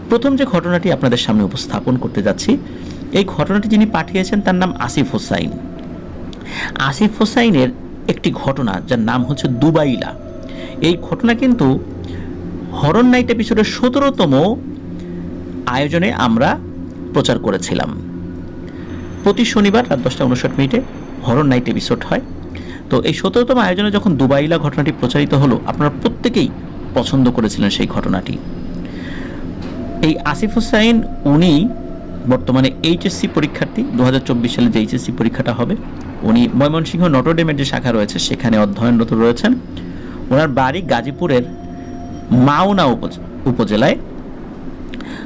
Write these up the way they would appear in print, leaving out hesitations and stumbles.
প্রথম যে ঘটনাটি আপনাদের সামনে উপস্থাপন করতে যাচ্ছি, এই ঘটনাটি যিনি পাঠিয়েছেন তার নাম আসিফ হোসাইন। আসিফ হোসাইনের একটি ঘটনা যার নাম হচ্ছে দুবাইলা। এই ঘটনা কিন্তু হরর নাইট এপিসোডের 17তম আয়োজনে আমরা প্রচার করেছিলাম। প্রতি শনিবার রাত 10:59 হরর নাইট এপিসোড হয়। তো এই 17তম আয়োজনে যখন দুবাইলা ঘটনাটি প্রচারিত হলো, আপনারা প্রত্যেকেই পছন্দ করেছিলেন সেই ঘটনাটি। এই আসিফ হোসাইন উনি বর্তমানে এইচএসসি পরীক্ষার্থী। 2024 সালে যে এইচএসসি পরীক্ষাটা হবে, উনি ময়মনসিংহ নটরডেমের যে শাখা রয়েছে সেখানে অধ্যয়নরত রয়েছেন। ওনার বাড়ি গাজীপুরের মাওনা উপজেলায়।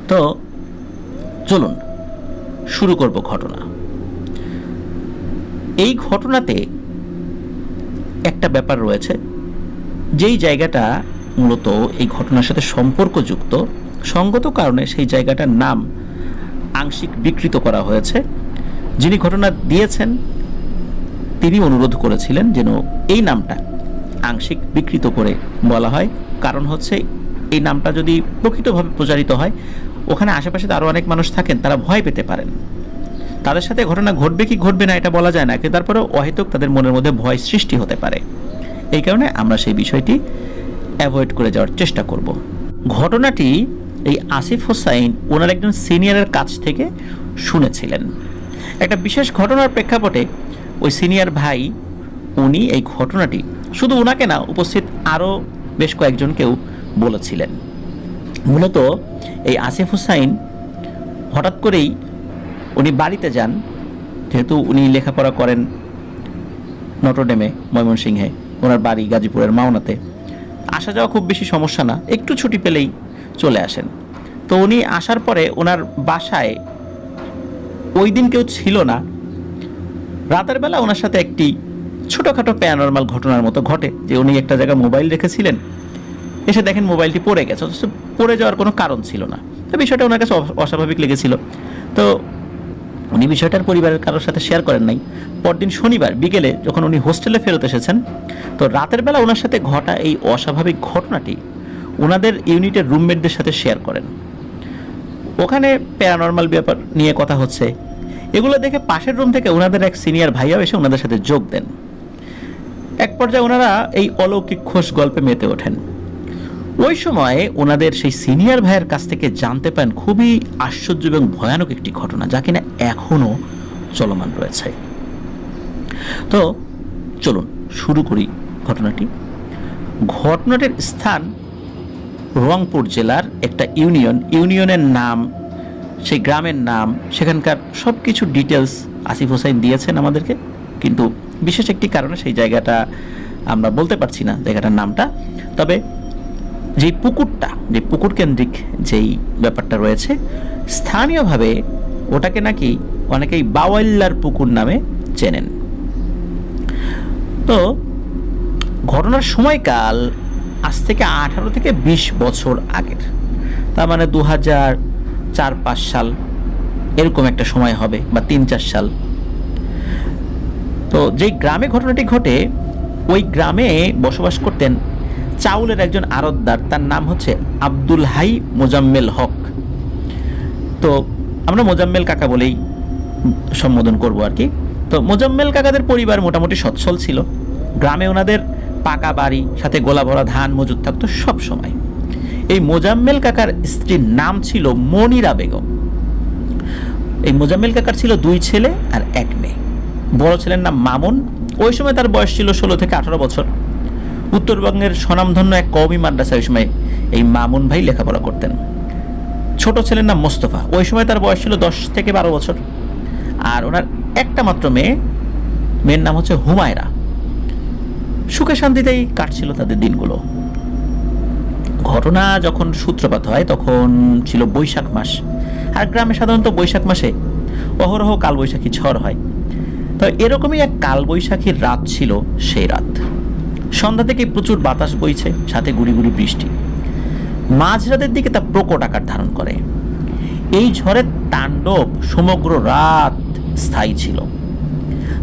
তো চলুন শুরু করব ঘটনা। এই ঘটনাতে একটা ব্যাপার রয়েছে, যেই জায়গাটা মূলত এই ঘটনার সাথে সম্পর্কযুক্ত, সঙ্গত কারণে সেই জায়গাটার নাম আংশিক বিকৃত করা হয়েছে। যিনি ঘটনা দিয়েছেন তিনি অনুরোধ করেছিলেন যেন এই নামটা আংশিক বিকৃত করে বলা হয়। কারণ হচ্ছে এই নামটা যদি প্রকৃতভাবে প্রচারিত হয়, ওখানে আশেপাশে আরও অনেক মানুষ থাকেন, তারা ভয় পেতে পারেন। তাদের সাথে ঘটনা ঘটবে কি ঘটবে না এটা বলা যায় না, কিন্তু তারপরেও অহেতুক তাদের মনের মধ্যে ভয় সৃষ্টি হতে পারে। এই কারণে আমরা সেই বিষয়টি অ্যাভয়েড করে যাওয়ার চেষ্টা করব। ঘটনাটি এই আসিফ হোসাইন ওনার একজন সিনিয়রের কাছ থেকে শুনেছিলেন। একটা বিশেষ ঘটনার প্রেক্ষাপটে ওই সিনিয়র ভাই উনি এই ঘটনাটি শুধু ওনাকে না, উপস্থিত আরও বেশ কয়েকজনকেও বলেছিলেন। মূলত এই আসিফ হোসাইন হঠাৎ করেই উনি বাড়িতে যান, যেহেতু উনি লেখাপড়া করেন নটরডেমে ময়মনসিংহে, ওনার বাড়ি গাজীপুরের মাওনাতে। আসা যাওয়া খুব বেশি সমস্যা না, একটু ছুটি পেলেই চলে আসেন। তো উনি আসার পরে ওনার বাসায় ওই দিন কেউ ছিল না। রাতের বেলা ওনার সাথে একটি ছোটোখাটো প্যারানরমাল ঘটনার মতো ঘটে, যে উনি একটা জায়গায় মোবাইল রেখেছিলেন, এসে দেখেন মোবাইলটি পড়ে গেছে, অথচ পড়ে যাওয়ার কোনো কারণ ছিল না। তো বিষয়টা ওনার কাছে অস্বাভাবিক লেগেছিল। তো উনি বিষয়টার পরিবারের কারোর সাথে শেয়ার করেন নাই। পরদিন শনিবার বিকেলে যখন উনি হোস্টেলে ফেরত এসেছেন, তো রাতের বেলা ওনার সাথে ঘটা এই অস্বাভাবিক ঘটনাটি ওনাদের ইউনিটের রুমমেটদের সাথে শেয়ার করেন। ওখানে প্যারানরমাল ব্যাপার নিয়ে কথা হচ্ছে, এগুলো দেখে পাশের রুম থেকে ওনাদের এক সিনিয়র ভাইয়াও এসে ওনাদের সাথে যোগ দেন। এক পর্যায়ে ওনারা এই অলৌকিক খোশ গল্পে মেতে ওঠেন। ওই সময়ে ওনাদের সেই সিনিয়র ভাইয়ের কাছ থেকে জানতে পান খুবই আশ্চর্য এবং ভয়ানক একটি ঘটনা, যা কিনা এখনও চলমান রয়েছে। তো চলুন শুরু করি ঘটনাটি। ঘটনাটির স্থান রংপুর জেলার একটা ইউনিয়নের নাম, সেই গ্রামের নাম, সেখানকার সব কিছু ডিটেলস আসিফ হোসাইন দিয়েছেন আমাদেরকে, কিন্তু বিশেষ একটি কারণে সেই জায়গাটা আমরা বলতে পারছি না জায়গাটার নামটা। তবে যে পুকুর কেন্দ্রিক যেই ব্যাপারটা রয়েছে, স্থানীয়ভাবে ওটাকে নাকি অনেকেই বাওয়াইল্লার পুকুর নামে চেনেন। তো ঘটনার সময়কাল আজ থেকে 18 থেকে 20 বছর আগের, তার মানে 2004-5 সাল এরকম একটা সময় হবে, বা 3-4 সাল। তো যেই গ্রামে ঘটনাটি ঘটে, ওই গ্রামে বসবাস করতেন চাউলের একজন আড়তদার, তার নাম হচ্ছে আব্দুল হাই মোজাম্মেল হক। তো আমরা মোজাম্মেল কাকা বলেই সম্বোধন করব আর কি। তো মোজাম্মেল কাকাদের পরিবার মোটামুটি সচ্ছল ছিল। গ্রামে ওনাদের পাকা বাড়ি, সাথে গোলা ভরা ধান মজুদ থাকতো সব সময়। এই মোজাম্মেল কাকার স্ত্রীর নাম ছিল মনিরা বেগম। এই মোজাম্মেল কাকার ছিল 2 ছেলে আর 1 মেয়ে। বড় ছেলের নাম মামুন, ওই সময় তার বয়স ছিল 16 থেকে 18 বছর। উত্তরবঙ্গের স্বনামধন্য এক কওমি মাদ্রাসায় ওই সময় এই মামুন ভাই লেখাপড়া করতেন। ছোট ছেলের নাম মোস্তফা, ওই সময় তার বয়স ছিল 10 থেকে 12 বছর। আর ওনার একটা মাত্র মেয়ের নাম হচ্ছে হুমায়রা। সুখে শান্তিতেই কাটছিল তাদের দিনগুলো। ঘটনা যখন সূত্রপাত হয় তখন ছিল বৈশাখ মাস, আর গ্রামে সাধারণত বৈশাখ মাসে অহরহ কালবৈশাখী ঝড় হয়। তো এরকমই এক কালবৈশাখীর রাত ছিল সেই রাত। সন্ধ্যা থেকে প্রচুর বাতাস বইছে, সাথে গুড়ি গুড়ি বৃষ্টি। মাঝরাতের দিকে তা প্রকট আকার ধারণ করে। এই ঝড়ের তাণ্ডব সমগ্র রাত স্থায়ী ছিল।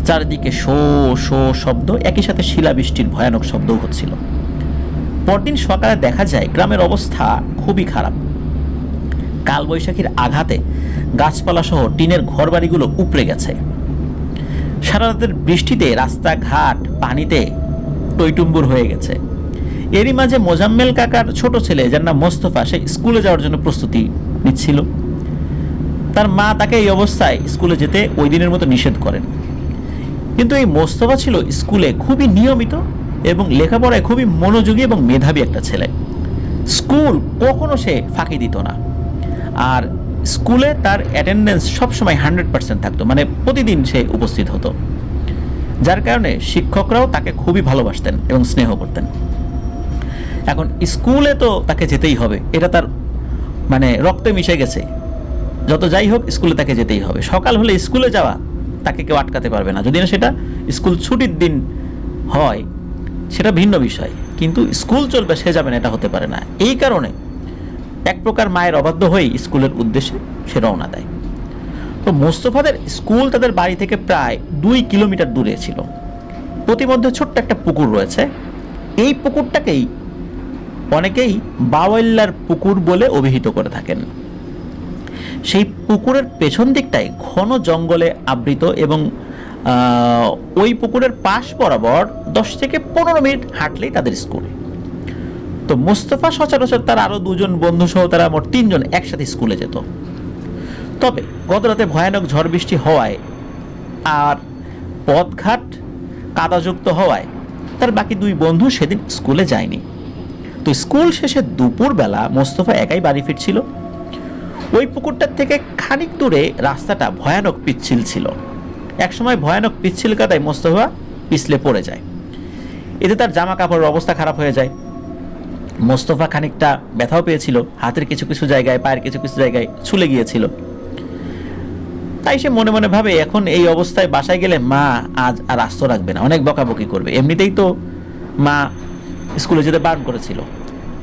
চারিদিকে শো শো শব্দ, একই সাথে শিলাবৃষ্টির ভয়ানক শব্দও হচ্ছিল। পরদিন সকালে দেখা যায় গ্রামের অবস্থা খুবই খারাপ। কালবৈশাখীর আঘাতে গাছপালা সহ টিনের ঘরবাড়িগুলো উপড়ে গেছে। সারা রাতের বৃষ্টিতে রাস্তাঘাট পানিতে টইটুম্বুর হয়ে গেছে। এরই মাঝে মোজাম্মেল কাকার ছোট ছেলে, যার নাম মোস্তফা, সে স্কুলে যাওয়ার জন্য প্রস্তুতি নিচ্ছিল। তার মা তাকে এই অবস্থায় স্কুলে যেতে ওই দিনের মতো নিষেধ করেন। কিন্তু এই মোস্তফা ছিল স্কুলে খুবই নিয়মিত এবং লেখাপড়ায় খুবই মনোযোগী এবং মেধাবী একটা ছেলে। স্কুল কখনো সে ফাঁকি দিত না, আর স্কুলে তার অ্যাটেন্ডেন্স সবসময় 100% থাকতো, মানে প্রতিদিন সে উপস্থিত হতো, যার কারণে শিক্ষকরাও তাকে খুবই ভালোবাসতেন এবং স্নেহ করতেন। এখন স্কুলে তো তাকে যেতেই হবে, এটা তার মানে রক্তে মিশে গেছে। যত যাই হোক স্কুলে তাকে যেতেই হবে। সকাল হলে স্কুলে যাওয়া তাকে কেউ আটকাতে পারবে না, যদি না সেটা স্কুল ছুটির দিন হয় সেটা ভিন্ন বিষয়, কিন্তু স্কুল চলবে সে যাবে না এটা হতে পারে না। এই কারণে এক প্রকার মায়ের অবাধ্য হয়েই স্কুলের উদ্দেশ্যে সে রওনা দেয়। তো মোস্তফাদের স্কুল তাদের বাড়ি থেকে প্রায় 2 কিলোমিটার দূরে ছিল। প্রতিমধ্যে ছোট্ট একটা পুকুর রয়েছে। এই পুকুরটাকেই অনেকেই বাওয়াল্লার পুকুর বলে অভিহিত করে থাকেন। সেই পুকুরের পেছন দিকটায় ঘন জঙ্গলে আবৃত এবং ওই পুকুরের পাশ বরাবর 10 থেকে 15 মিনিট হাঁটলেই তাদের স্কুল। তো মোস্তফা সচরাচর তার আরো 2 জন বন্ধু সহ তারা মোট 3 জন একসাথে স্কুলে যেত। তবে গত রাতে ভয়ানক ঝড় বৃষ্টি হওয়ায় আর পথঘাট কাদাযুক্ত হওয়ায় তার বাকি 2 বন্ধু সেদিন স্কুলে যায়নি। তো স্কুল শেষে দুপুরবেলা মোস্তফা একাই বাড়ি ফিরছিল। ওই পুকুরটার থেকে খানিক দূরে রাস্তাটা ভয়ানক পিচ্ছিল ছিল। একসময় ভয়ানক পিচ্ছিল কাদায় মোস্তফা পিছলে পড়ে যায়। এতে তার জামা কাপড়ের অবস্থা খারাপ হয়ে যায়। মোস্তফা খানিকটা ব্যথাও পেয়েছিল, হাতের কিছু কিছু জায়গায়, পায়ের কিছু কিছু জায়গায় ছুলে গিয়েছিল। তাই সে মনে মনে ভাবে এখন এই অবস্থায় বাসায় গেলে মা আজ আর আস্ত রাখবে না, অনেক বকাবকি করবে। এমনিতেই তো মা স্কুলে যেতে বারণ করেছিল,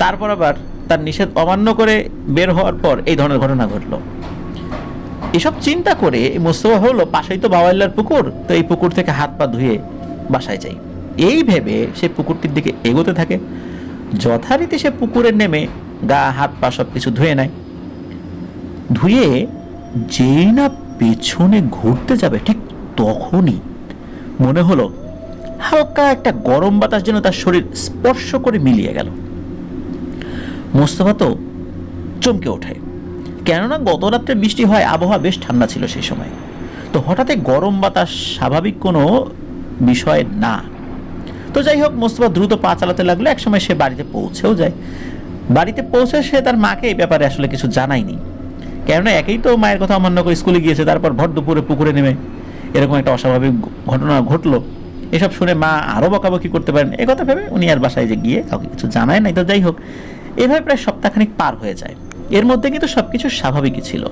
তারপর আবার তার নিষেধ অমান্য করে বের হওয়ার পর এই ধরনের ঘটনা ঘটল। এসব চিন্তা করে মোস্তফা হলো পাশেই তো বাওয়াল্লার পুকুর, তো এই পুকুর থেকে হাত পা ধুয়ে বাসায় যাই, এই ভেবে সে পুকুরটির দিকে এগোতে থাকে। যথারীতি সে পুকুরে নেমে গা হাত পা সব কিছু ধুয়ে নেয়। ধুয়ে যেই না পেছনে ঘুরতে যাবে ঠিক তখনই মনে হলো হালকা একটা গরম বাতাস যেন তার শরীর স্পর্শ করে মিলিয়ে গেল। মোস্তফা তো চমকে ওঠে, কেননা গত রাত্রে বৃষ্টি হয়, আবহাওয়া বেশ ঠান্ডা ছিল সেই সময়। তো হঠাৎ গরম বাতাস স্বাভাবিক কোনো বিষয় না। তো যাই হোক, মোস্তফা দ্রুত পা চালাতে লাগলো। একসময় সে বাড়িতে পৌঁছেও যায়। বাড়িতে পৌঁছে সে তার মাকে এই ব্যাপারে আসলে কিছু জানায়নি, কেননা একেই তো মায়ের কথা অমান্য করে স্কুলে গিয়েছে, তারপর ভর দুপুরে পুকুরে নেমে এরকম একটা অস্বাভাবিক ঘটনা ঘটলো। এসব শুনে মা আরও বকাবকি করতে পারেন, এ কথা ভেবে উনি আর বাসায় যে গিয়ে কাউকে কিছু জানায় নাই। তো যাই হোক, এভাবে প্রায় সপ্তাহখানিক পার হয়ে যায়। এর মধ্যে কিন্তু সবকিছু স্বাভাবিকই ছিল।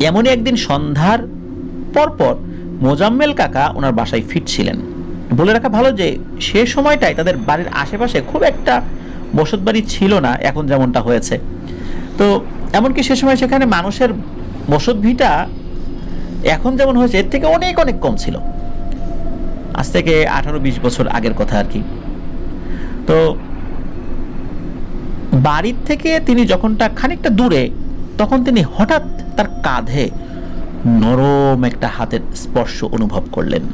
এমনই একদিন সন্ধ্যার পরপর মোজাম্মেল কাকা ওনার বাসায় ফিরছিলেন। বলে রাখা ভালো যে সে সময়টায় তাদের বাড়ির আশেপাশে খুব একটা বসত বাড়ি ছিল না এখন যেমনটা হয়েছে। তো এমনকি সে সময় সেখানে মানুষের বসত ভিটা এখন যেমন হয়েছে এর থেকে অনেক অনেক কম ছিল, আজ থেকে 18-20 বছর আগের কথা আর কি। তো বাড়ির থেকে তিনি যখনটা খানিকটা দূরে, তখন তিনি হঠাৎ তার কাঁধে নরম একটা হাতের স্পর্শ অনুভব করলেন।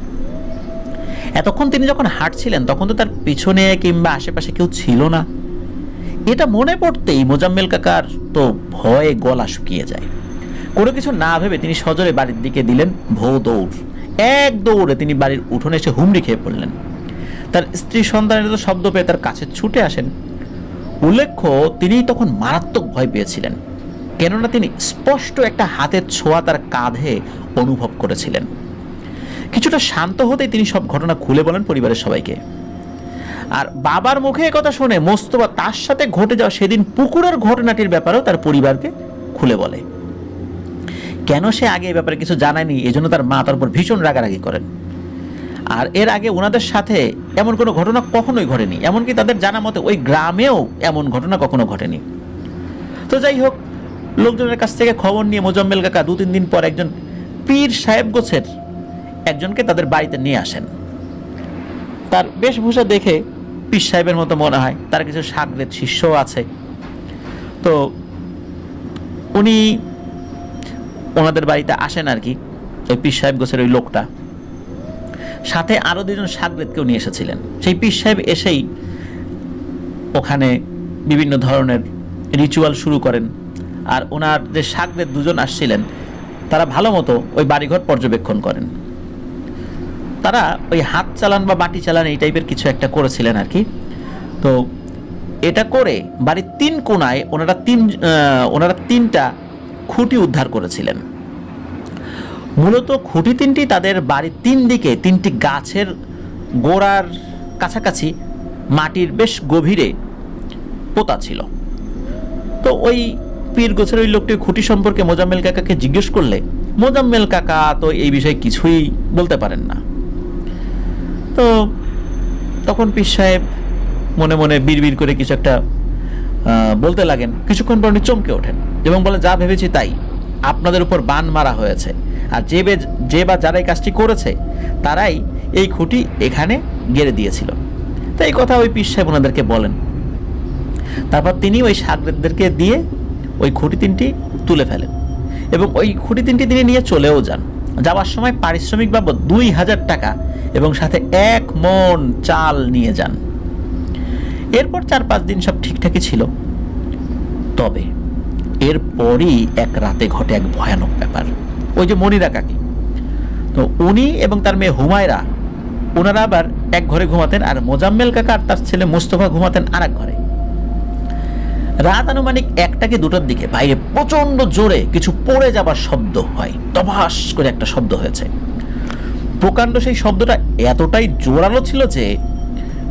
এতক্ষণ তিনি যখন হাঁটছিলেন তখন তো তার পিছনে কিংবা আশেপাশে কেউ ছিল না। এটা মনে পড়তেই মোজাম্মেল কাকার তো ভয়ে গলা শুকিয়ে যায়। কোনো কিছু না ভেবে তিনি সজোরে বাড়ির দিকে দিলেন ভৌ দৌড়। এক দৌড়ে তিনি বাড়ির উঠোনে এসে হুমড়ি খেয়ে পড়লেন। তার স্ত্রী সন্তানের তো শব্দ পেয়ে তার কাছে ছুটে আসেন। উল্লেখ্য তিনি তখন মারাত্মক ভয় পেয়েছিলেন, কেননা তিনি স্পষ্ট একটা হাতের ছোঁয়া তার কাঁধে অনুভব করেছিলেন। কিছুটা শান্ত হতেই তিনি সব ঘটনা খুলে বলেন পরিবারের সবাইকে। আর বাবার মুখে কথা শুনে মোস্তফা তার সাথে ঘটে যাওয়া সেদিন পুকুরের ঘটনাটির ব্যাপারেও তার পরিবারকে খুলে বলে। কেন সে আগে এই ব্যাপারে কিছু জানায়নি, এজন্য তার মা তার উপর ভীষণ রাগারাগি করেন। আর এর আগে ওনাদের সাথে এমন কোনো ঘটনা কখনোই ঘটেনি, এমনকি তাদের জানা মতে ওই গ্রামেও এমন ঘটনা কখনো ঘটেনি। তো যাই হোক, লোকজনের কাছ থেকে খবর নিয়ে মোজাম্মেল কাকা 2-3 দিন পর একজন পীর সাহেব গোছের একজনকে তাদের বাড়িতে নিয়ে আসেন। তার বেশভূষা দেখে পীর সাহেবের মতো মনে হয়, তার কিছু সাগরেদ শিষ্যও আছে। তো উনি ওনাদের বাড়িতে আসেন আর কি, ওই পীর সাহেব গোছের ওই লোকটা, সাথে আরও দুজন সাগরেদকেও নিয়ে এসেছিলেন। সেই পীর সাহেব এসেই ওখানে বিভিন্ন ধরনের রিচুয়াল শুরু করেন। আর ওনার যে সাগরেদ দুজন আসছিলেন তারা ভালো মতো ওই বাড়িঘর পর্যবেক্ষণ করেন। তারা ওই হাত চালান বা বাটি চালান এই টাইপের কিছু একটা করেছিলেন আর কি। তো এটা করে বাড়ির 3 কোণায় ওনারা 3টা খুঁটি উদ্ধার করেছিলেন। মূলত খুঁটি 3টি তাদের বাড়ির 3 দিকে 3টি গাছের গোড়ার কাছাকাছি মাটির বেশ গভীরে পোতা ছিল। তো ওই পীর গোছের ওই লোকটি খুঁটি সম্পর্কে মোজাম্মেল কাকাকে জিজ্ঞেস করলে মোজাম্মেল কাকা তো এই বিষয়ে কিছুই বলতে পারেন না। তো তখন পীর সাহেব মনে মনে বিড়বিড় করে কিছু একটা বলতে লাগেন। কিছুক্ষণ পর উনি চমকে ওঠেন এবং বলে, যা ভেবেছি তাই, আপনাদের উপর বান মারা হয়েছে, আর যে বা যারা এই কাজটি করেছে তারাই এই খুঁটি এখানে গেড়ে দিয়েছিল। তো এই কথা ওই পীর সাহেব ওনাদেরকে বলেন। তারপর তিনি ওই সাগরেদদেরকে দিয়ে ওই খুঁটি 3টি তুলে ফেলেন এবং ওই খুঁটি 3টি তিনি নিয়ে চলেও যান। যাওয়ার সময় পারিশ্রমিক বাবদ 2000 টাকা এবং সাথে 1 মণ চাল নিয়ে যান। এরপর 4-5 দিন সব ঠিকঠাকই ছিল। তবে এরপরই এক রাতে ঘটে এক ভয়ানক ব্যাপার। ওই যে মনিরা কাকি, তো উনি এবং তার মেয়ে হুমায়রা, ওনারা আবার এক ঘরে ঘুমাতেন, আর মোজাম্মেল কাকা আর তার ছেলে মুস্তফা ঘুমাতেন আর এক ঘরে। রাত আনুমানিক 1টা কি 2টার দিকে বাইরে প্রচন্ড জোরে কিছু পড়ে যাবার শব্দ হয়। তবাস করে একটা শব্দ হয়েছে। প্রকাণ্ড সেই শব্দটা এতটাই জোরালো ছিল যে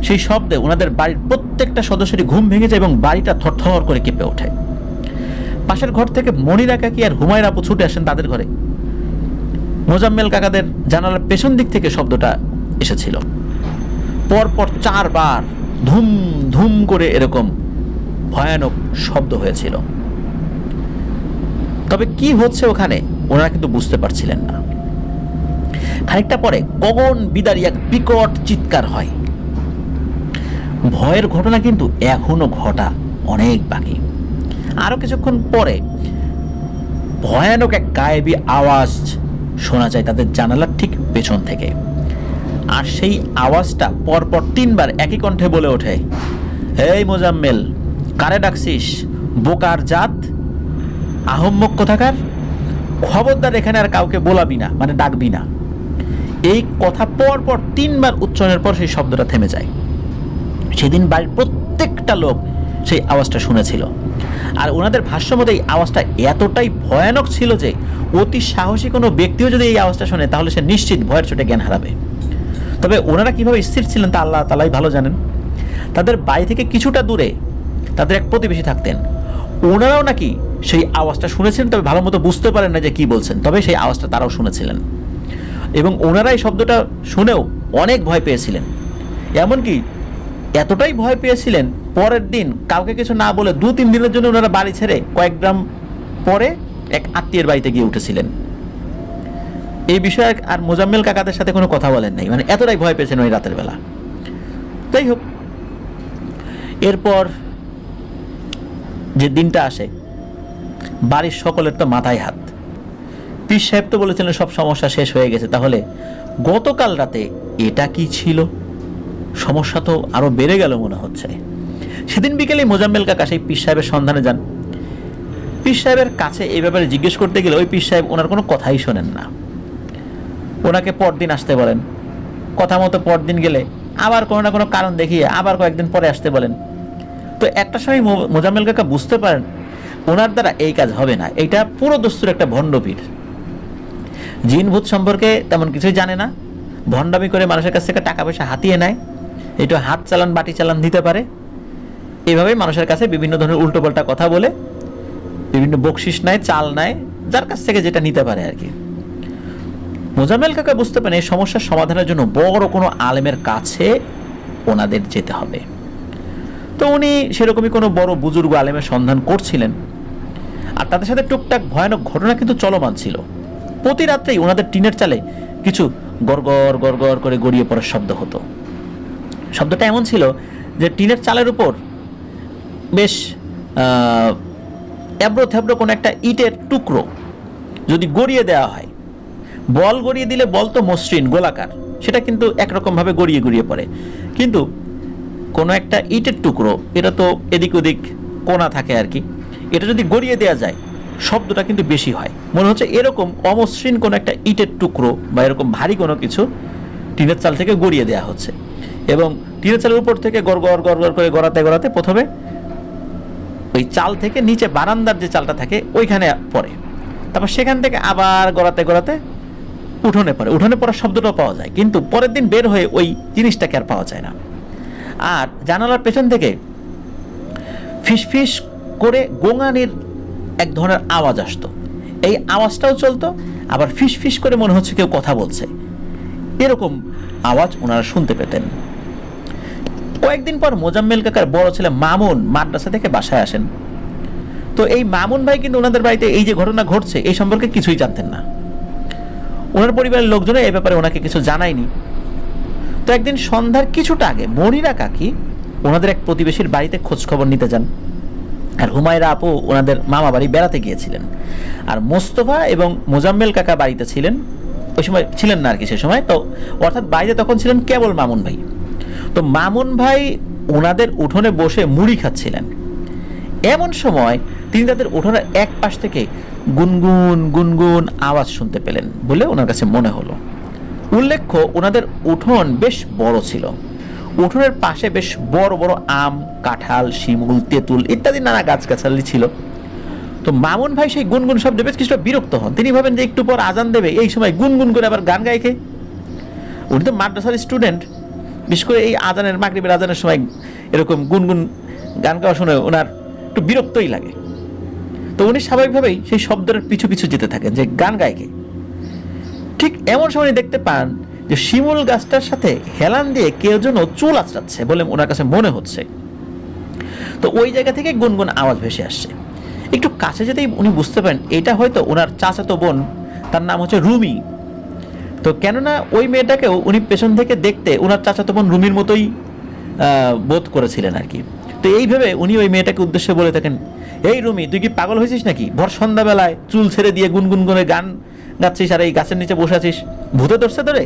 সেই শব্দে ওনাদের বাড়ির প্রত্যেকটা সদস্যেরই ঘুম ভেঙে যায় এবং বাড়িটা থরথর করে কেঁপে ওঠে। পাশের ঘর থেকে মনিরা কাকি আর হুমায়রা আপু ছুটে আসেন তাদের ঘরে। মোজাম্মেল কাকাদের জানালার পেছন দিক থেকে শব্দটা এসেছিল। পরপর 4 বার ধুম ধুম করে এরকম ভয়ানক শব্দ হয়েছিল। তবে কি হচ্ছে ওখানে ওনারা কিন্তু বুঝতে পারছিলেন না। খানিকটা পরে গগন বিদারী এক বিকট চিৎকার হয়। ভয়ের ঘটনা কিন্তু এখনো ঘটা অনেক বাকি। আরো কিছুক্ষণ পরে ভয়ানক এক গায়েবী আওয়াজ শোনা যায় তাদের জানালার ঠিক পেছন থেকে। আর সেই আওয়াজটা পরপর 3 বার একই কণ্ঠে বলে ওঠে, এই মোজাম্মেল, কারে ডাকছিস? বোকার জাত, আহম্মক কোথাকার, খবরদার এখানে আর কাউকে বলাবি না, মানে ডাকবি না। এই কথা পরপর 3 বার উচ্চারণের পর সেই শব্দটা থেমে যায়। সেদিন বাড়ির প্রত্যেকটা লোক সেই আওয়াজটা শুনেছিল। আর ওনাদের ভাষ্য মতে এই আওয়াজটা এতটাই ভয়ানক ছিল যে অতি সাহসী কোনো ব্যক্তিও যদি এই আওয়াজটা শোনে তাহলে সে নিশ্চিত ভয়ের চোটে জ্ঞান হারাবে। তবে ওনারা কিভাবে স্থির ছিলেন তা আল্লাহ তাআলাই ভালো জানেন। তাদের বাড়ি থেকে কিছুটা দূরে তাদের এক প্রতিবেশী থাকতেন। ওনারাও নাকি সেই আওয়াজটা শুনেছিলেন, তবে ভালো মতো বুঝতে পারেন না যে কি বলছেন, তবে সেই আওয়াজটা তারাও শুনেছিলেন এবং ওনারা এই শব্দটা শুনেও অনেক ভয় পেয়েছিলেন। এমনকি এতটাই ভয় পেয়েছিলেন, পরের দিন কাউকে কিছু না বলে 2-3 দিনের জন্য ওনারা বাড়ি ছেড়ে কয়েক গ্রাম পরে এক আত্মীয়ের বাড়িতে গিয়ে উঠেছিলেন। এই বিষয়ে আর মোজাম্মেল কাকাদের সাথে কোনো কথা বলেন নাই, মানে এতটাই ভয় পেয়েছেন ওই রাতের বেলা। যাই হোক, এরপর যে দিনটা আসে, বাড়ির সকলের তো মাথায় হাত। পীর সাহেব তো বলেছিলেন সব সমস্যা শেষ হয়ে গেছে, তাহলে গতকাল রাতে এটা কি ছিল? সমস্যা তো আরো বেড়ে গেল মনে হচ্ছে। সেদিন বিকেলে মোজাম্মেল কাকা সেই পীর সাহেবের সন্ধানে যান। পীর সাহেবের কাছে এই ব্যাপারে জিজ্ঞেস করতে গেলে ওই পীর সাহেব ওনার কোনো কথাই শোনেন না। ওনাকে পরদিন আসতে বলেন। কথা মতো পরদিন গেলে আবার কোনো না কোনো কারণ দেখিয়ে আবার কয়েকদিন পরে আসতে বলেন। তো একটা সময় মোজাম্মেল কাকা বুঝতে পারেন ওনার দ্বারা এই কাজ হবে না, এইটা পুরো দস্তুর একটা ভণ্ডপীর। জিন ভূত সম্পর্কে তেমন কিছুই জানে না, ভণ্ডামি করে মানুষের কাছ থেকে টাকা পয়সা হাতিয়ে নেয়, একটু হাত চালান বাটি চালান দিতে পারে। এইভাবেই মানুষের কাছে বিভিন্ন ধরনের উল্টোপাল্টা কথা বলে বিভিন্ন বকশিস নেয়, চাল নেয়, যার কাছ থেকে যেটা নিতে পারে আর কি। মোজাম্মেল কাকা বুঝতে পারেন এই সমস্যার সমাধানের জন্য বড় কোনো আলেমের কাছে ওনাদের যেতে হবে। তো উনি সেরকমই কোনো বড় বুজুর্গ আলেমের সন্ধান করছিলেন। আর তাদের সাথে টুকটাক ভয়ানক ঘটনা কিন্তু চলমান ছিল। প্রতি রাত্রেই ওনাদের টিনের চালে কিছু গড়গড় গড়গড় করে গড়িয়ে পড়ার শব্দ হতো। শব্দটা এমন ছিল যে টিনের চালের উপর বেশ এবড়ো থেবড়ো কোনো একটা ইটের টুকরো যদি গড়িয়ে দেওয়া হয়, বল গড়িয়ে দিলে বল তো মসৃণ গোলাকার, সেটা কিন্তু একরকমভাবে গড়িয়ে গড়িয়ে পড়ে, কিন্তু কোনো একটা ইটের টুকরো এটা তো এদিক ওদিক কোণা থাকে আর কি, এটা যদি গড়িয়ে দেওয়া যায় শব্দটা কিন্তু বেশি হয়। মনে হচ্ছে এরকম অমসৃণ কোনো একটা ইটের টুকরো বা এরকম ভারী কোনো কিছু টিনের চাল থেকে গড়িয়ে দেওয়া হচ্ছে, এবং টিনের চালের উপর থেকে গড় গড় গড় গড় করে গড়াতে গড়াতে প্রথমে ওই চাল থেকে নিচে বারান্দার যে চালটা থাকে ওইখানে পড়ে, তারপর সেখান থেকে আবার গড়াতে গড়াতে উঠোনে পড়ে, উঠোনে পড়ার শব্দটাও পাওয়া যায়, কিন্তু পরের দিন বের হয়ে ওই জিনিসটাকে আর পাওয়া যায় না। আর জানালার পেছন থেকে ফিসফিস করে গোঙানির এক ধরনের আওয়াজ আসতো, এই আওয়াজটাও চলতো, আবার ফিসফিস করে মনে হচ্ছে কেউ কথা বলছে, এরকম আওয়াজ ওনারা শুনতে পেতেন। কয়েকদিন পর মোজাম্মেল কাকার বড় ছেলে মামুন মাদ্রাসা থেকে বাসায় আসেন। তো এই মামুন ভাই কিন্তু ওনাদের বাড়িতে এই যে ঘটনা ঘটছে এই সম্পর্কে কিছুই জানতেন না, ওনার পরিবারের লোকজনে এই ব্যাপারে ওনাকে কিছু জানায়নি। তো একদিন সন্ধ্যার কিছুটা আগে মনিরা কাকি ওনাদের এক প্রতিবেশীর বাড়িতে খোঁজ খবর নিতে যান, আর হুমায়রা আপু ওনাদের মামা বাড়ি বেড়াতে গিয়েছিলেন, আর মোস্তফা এবং মোজাম্মেল কাকা বাড়িতে ছিলেন, ওই সময় ছিলেন না আর কি সে সময়, তো অর্থাৎ বাড়িতে তখন ছিলেন কেবল মামুন ভাই। তো মামুন ভাই ওনাদের উঠোনে বসে মুড়ি খাচ্ছিলেন, এমন সময় তিনি তাদের উঠোনের এক পাশ থেকে গুনগুন গুনগুন আওয়াজ শুনতে পেলেন বলে ওনার কাছে মনে হলো। উল্লেখ্য ওনাদের উঠোন বেশ বড় ছিল, উঠোনের পাশে বেশ বড় বড় আম, কাঁঠাল, শিমুল, তেঁতুল ইত্যাদি নানা গাছগাছালি ছিল। তো মামুন ভাই সেই গুনগুন শব্দে বেশ কিছুটা বিরক্ত হন, তিনি ভাবেন যে একটু পর আজান দেবে, এই সময় গুনগুন করে আবার গান গাইকে। উনি তো মাদ্রাসার স্টুডেন্ট, বিশেষ করে এই আজানের মাগরিবের আজানের সময় এরকম গুনগুন গান গাওয়া শুনে ওনার একটু বিরক্তই লাগে। তো উনি স্বাভাবিকভাবেই সেই শব্দের পিছু পিছু যেতে থাকেন যে গান গায়কে। ঠিক এমন সময় দেখতে পান যে শিমুল গাছটার সাথে হেলান দিয়ে কেউ যেন চুল আঁচড়াচ্ছে বলে ওনার কাছে মনে হচ্ছে। তো ওই জায়গা থেকে গুনগুন আওয়াজ ভেসে আসছে। একটু কাছে যেতেই উনি বুঝতে পারেন এটা হয়তো ওনার চাচাতো বোন, তার নাম হচ্ছে রুমি। তো কেননা ওই মেয়েটাকেও উনি পেছন থেকে দেখতে ওনার চাচাতো বোন রুমির মতোই বোধ করেছিলেন আর কি। তো এইভাবে উনি ওই মেয়েটাকে উদ্দেশ্যে বলে থাকেন, এই রুমি তুই কি পাগল হয়েছিস নাকি, ভর সন্ধ্যাবেলায় চুল ছেড়ে দিয়ে গুনগুন করে গান গাচ্ছিস আর এই গাছের নিচে বসে আছিস, ভূতে ধরছে তোরে?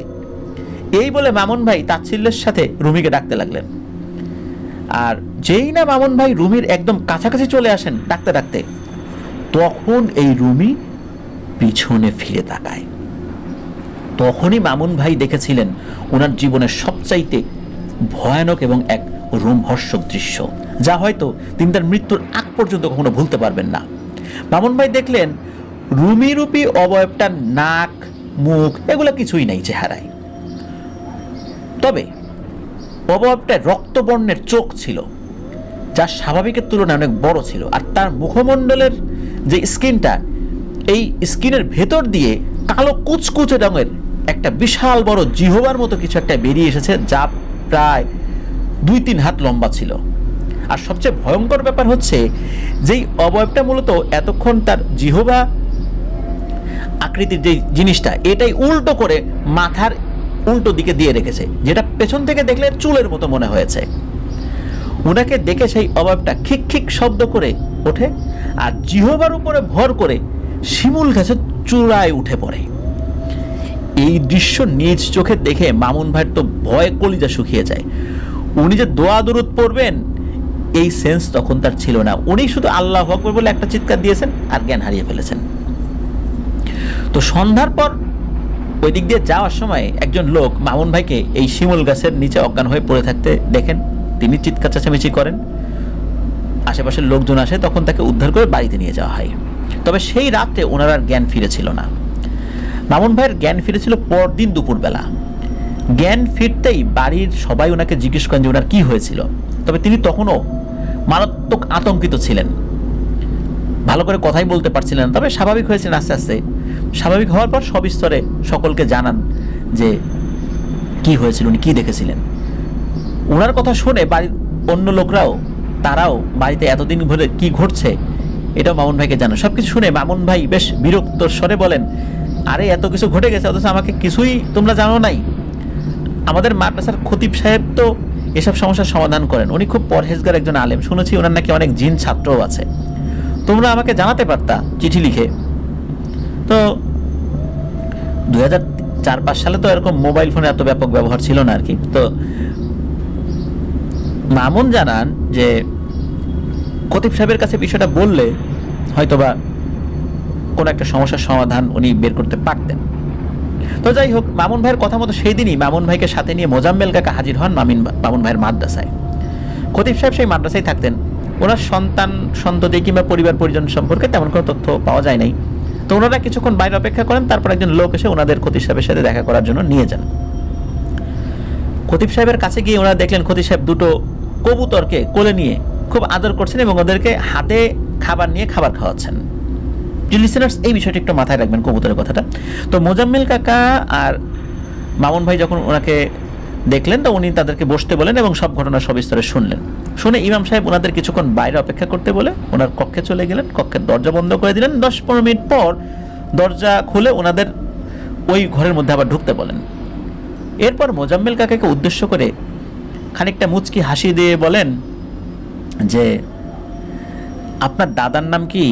এই বলে মামুন ভাই তাচ্ছিল্যের সাথে রুমিকে ডাকতে লাগলেন। আর যেই না মামুন ভাই রুমির একদম কাছাকাছি চলে আসেন ডাকতে ডাকতে, তখন এই রুমি পিছনে ফিরে তাকায়। তখনই মামুন ভাই দেখেছিলেন ওনার জীবনের সবচাইতে ভয়ানক এবং এক রোমহর্ষক দৃশ্য, যা হয়তো তিনি তার মৃত্যুর আগ পর্যন্ত কখনো ভুলতে পারবেন না। মামুন ভাই দেখলেন রুমিরূপী অবয়বটার নাক, মুখ এগুলো কিছুই নাই চেহারায়, তবে অবয়বটায় রক্তবর্ণের চোখ ছিল, যা স্বাভাবিকের তুলনায় অনেক বড় ছিল, আর তার মুখমণ্ডলের যে স্কিনটা, এই স্কিনের ভেতর দিয়ে কালো কুচকুচে রঙের একটা বিশাল বড় জিহবার মতো কিছু একটা বেরিয়ে এসেছে, যা প্রায় 2-3 হাত লম্বা ছিল। আর সবচেয়ে ভয়ঙ্কর ব্যাপার হচ্ছে যেই অবয়বটা মূলত এতক্ষণ তার জিহবা আকৃতির যে জিনিসটা, এটাই উল্টো করে মাথার উল্টো দিকে দিয়ে রেখেছে, যেটা পেছন থেকে দেখলে চুলের মতো মনে হয়েছে। ওনাকে দেখে সেই অবয়বটা খিক খিক শব্দ করে ওঠে আর জিহবার উপরে ভর করে শিমুল গাছের চূড়ায় উঠে পড়ে। এই দৃশ্য নিজ চোখে দেখে মামুন ভাইয়ের তো ভয়ে কলিজা শুকিয়ে যায়। উনি যে দোয়া দরুদ পড়বেন এই সেন্স তখন তার ছিল না, উনি শুধু আল্লাহু আকবার বলে একটা চিৎকার দিয়েছেন আর জ্ঞান হারিয়ে ফেলেছেন। তো সন্ধ্যার পর ওই দিক দিয়ে যাওয়ার সময় একজন লোক মামুন ভাইকে এই শিমুল গাছের নিচে অজ্ঞান হয়ে পড়ে থাকতে দেখেন, তিনি চিৎকার চেঁচামেচি করেন, আশেপাশের লোকজন আসে, তখন তাকে উদ্ধার করে বাড়িতে নিয়ে যাওয়া হয়। তবে সেই রাতে ওনার আর জ্ঞান ফিরেছিল না। মামুন ভাইয়ের জ্ঞান ফিরেছিল পরদিন দুপুরবেলা। জ্ঞান ফিরতেই বাড়ির সবাই ওনাকে জিজ্ঞেস করেন যে ওনার কি হয়েছিল, তবে তিনি তখনও মারাত্মক আতঙ্কিত ছিলেন, ভালো করে কথাই বলতে পারছিলেন না। তবে স্বাভাবিক হয়েছেন আস্তে আস্তে। স্বাভাবিক হওয়ার পর সবিস্তরে সকলকে জানান যে কি হয়েছিল, উনি কি দেখেছিলেন। ওনার কথা শুনে বাড়ির অন্য লোকরাও, তারাও বাড়িতে এতদিন ধরে কি ঘটছে এটাও মামুন ভাইকে জানান। সবকিছু শুনে মামুন ভাই বেশ বিরক্ত স্বরে বলেন, আরে এত কিছু ঘটে গেছে অথচ আমাকে কিছুই তোমরা জানো নাই? আমাদের মাদ্রাসার খতিব সাহেব তো এসব সমস্যার সমাধান করেন, উনি খুব পরহেজগার একজন আলেম, শুনেছি ওনার নাকি অনেক জিন ছাত্রও আছে। তোমরা আমাকে জানাতে পারতা চিঠি লিখে। তো 2004-5 সালে তো এরকম মোবাইল ফোনের এত ব্যাপক ব্যবহার ছিল না আর কি। তো মামুন জানান যে খতিব সাহেবের কাছে বিষয়টা বললে হয়তোবা কোনো একটা সমস্যার সমাধান উনি বের করতে পারতেন। তো যাই হোক, মামুন ভাইয়ের কথা মতো সেই দিনই মামুন ভাইকে সাথে নিয়ে মোজাম্মেল কাকা হাজির হন মামুন ভাইয়ের মাদ্রাসায়। খতিব সাহেব সেই মাদ্রাসায় থাকতেন। ওনার সন্ততি কিংবা পরিবার পরিজন সম্পর্কে তেমন কোনো তথ্য পাওয়া যায় নাই। তো ওনারা কিছুক্ষণ বাইরে অপেক্ষা করেন, তারপর একজন লোক এসে ওনাদের খতিব সাহেবের সাথে দেখা করার জন্য নিয়ে যান। খতিব সাহেবের কাছে গিয়ে ওনারা দেখলেন খতিব সাহেব দুটো কবুতরকে কোলে নিয়ে খুব আদর করছেন এবং ওদেরকে হাতে খাবার নিয়ে খাবার খাওয়াচ্ছেন। লিসেনার্স, এই বিষয়টা একটু মাথায় রাখবেন, কবুতরের কথাটা। তো মোজাম্মেল কাকা আর মামুন ভাই যখন ওনাকে দেখলেন তো উনি তাদেরকে বসতে বলেন এবং সব ঘটনা সবিস্তারে শুনলেন। শুনে ইমাম সাহেব ওনাদের কিছুক্ষণ বাইরে অপেক্ষা করতে বলে ওনার কক্ষে চলে গেলেন। কক্ষের দরজা বন্ধ করে দিলেন। 10-15 মিনিট পর দরজা খুলে ওনাদের ওই ঘরের মধ্যে আবার ঢুকতে বলেন। এরপর মোজাম্মেল কাকাকে উদ্দেশ্য করে খানিকটা মুচকি হাসি দিয়ে বলেন যে, আপনার দাদার নাম কি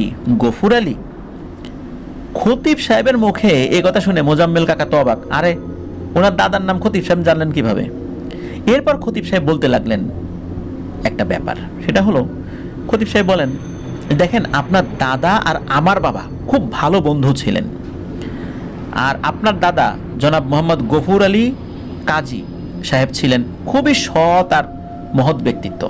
গফুর আলী? খতিব সাহেবের মুখে এই কথা শুনে মোজাম্মেল কাকা তো অবাক। আরে, ওনার দাদার নাম খতিব সাহেব জানলেন কিভাবে? এরপর খতিব সাহেব বলতে লাগলেন একটা ব্যাপার। সেটা হলো, খতিব সাহেব বলেন, দেখেন, আপনার দাদা আর আমার বাবা খুব ভালো বন্ধু ছিলেন। আর আপনার দাদা জনাব মোহাম্মদ গফুর আলী কাজী সাহেব ছিলেন খুবই সৎ আর মহৎ ব্যক্তিত্ব।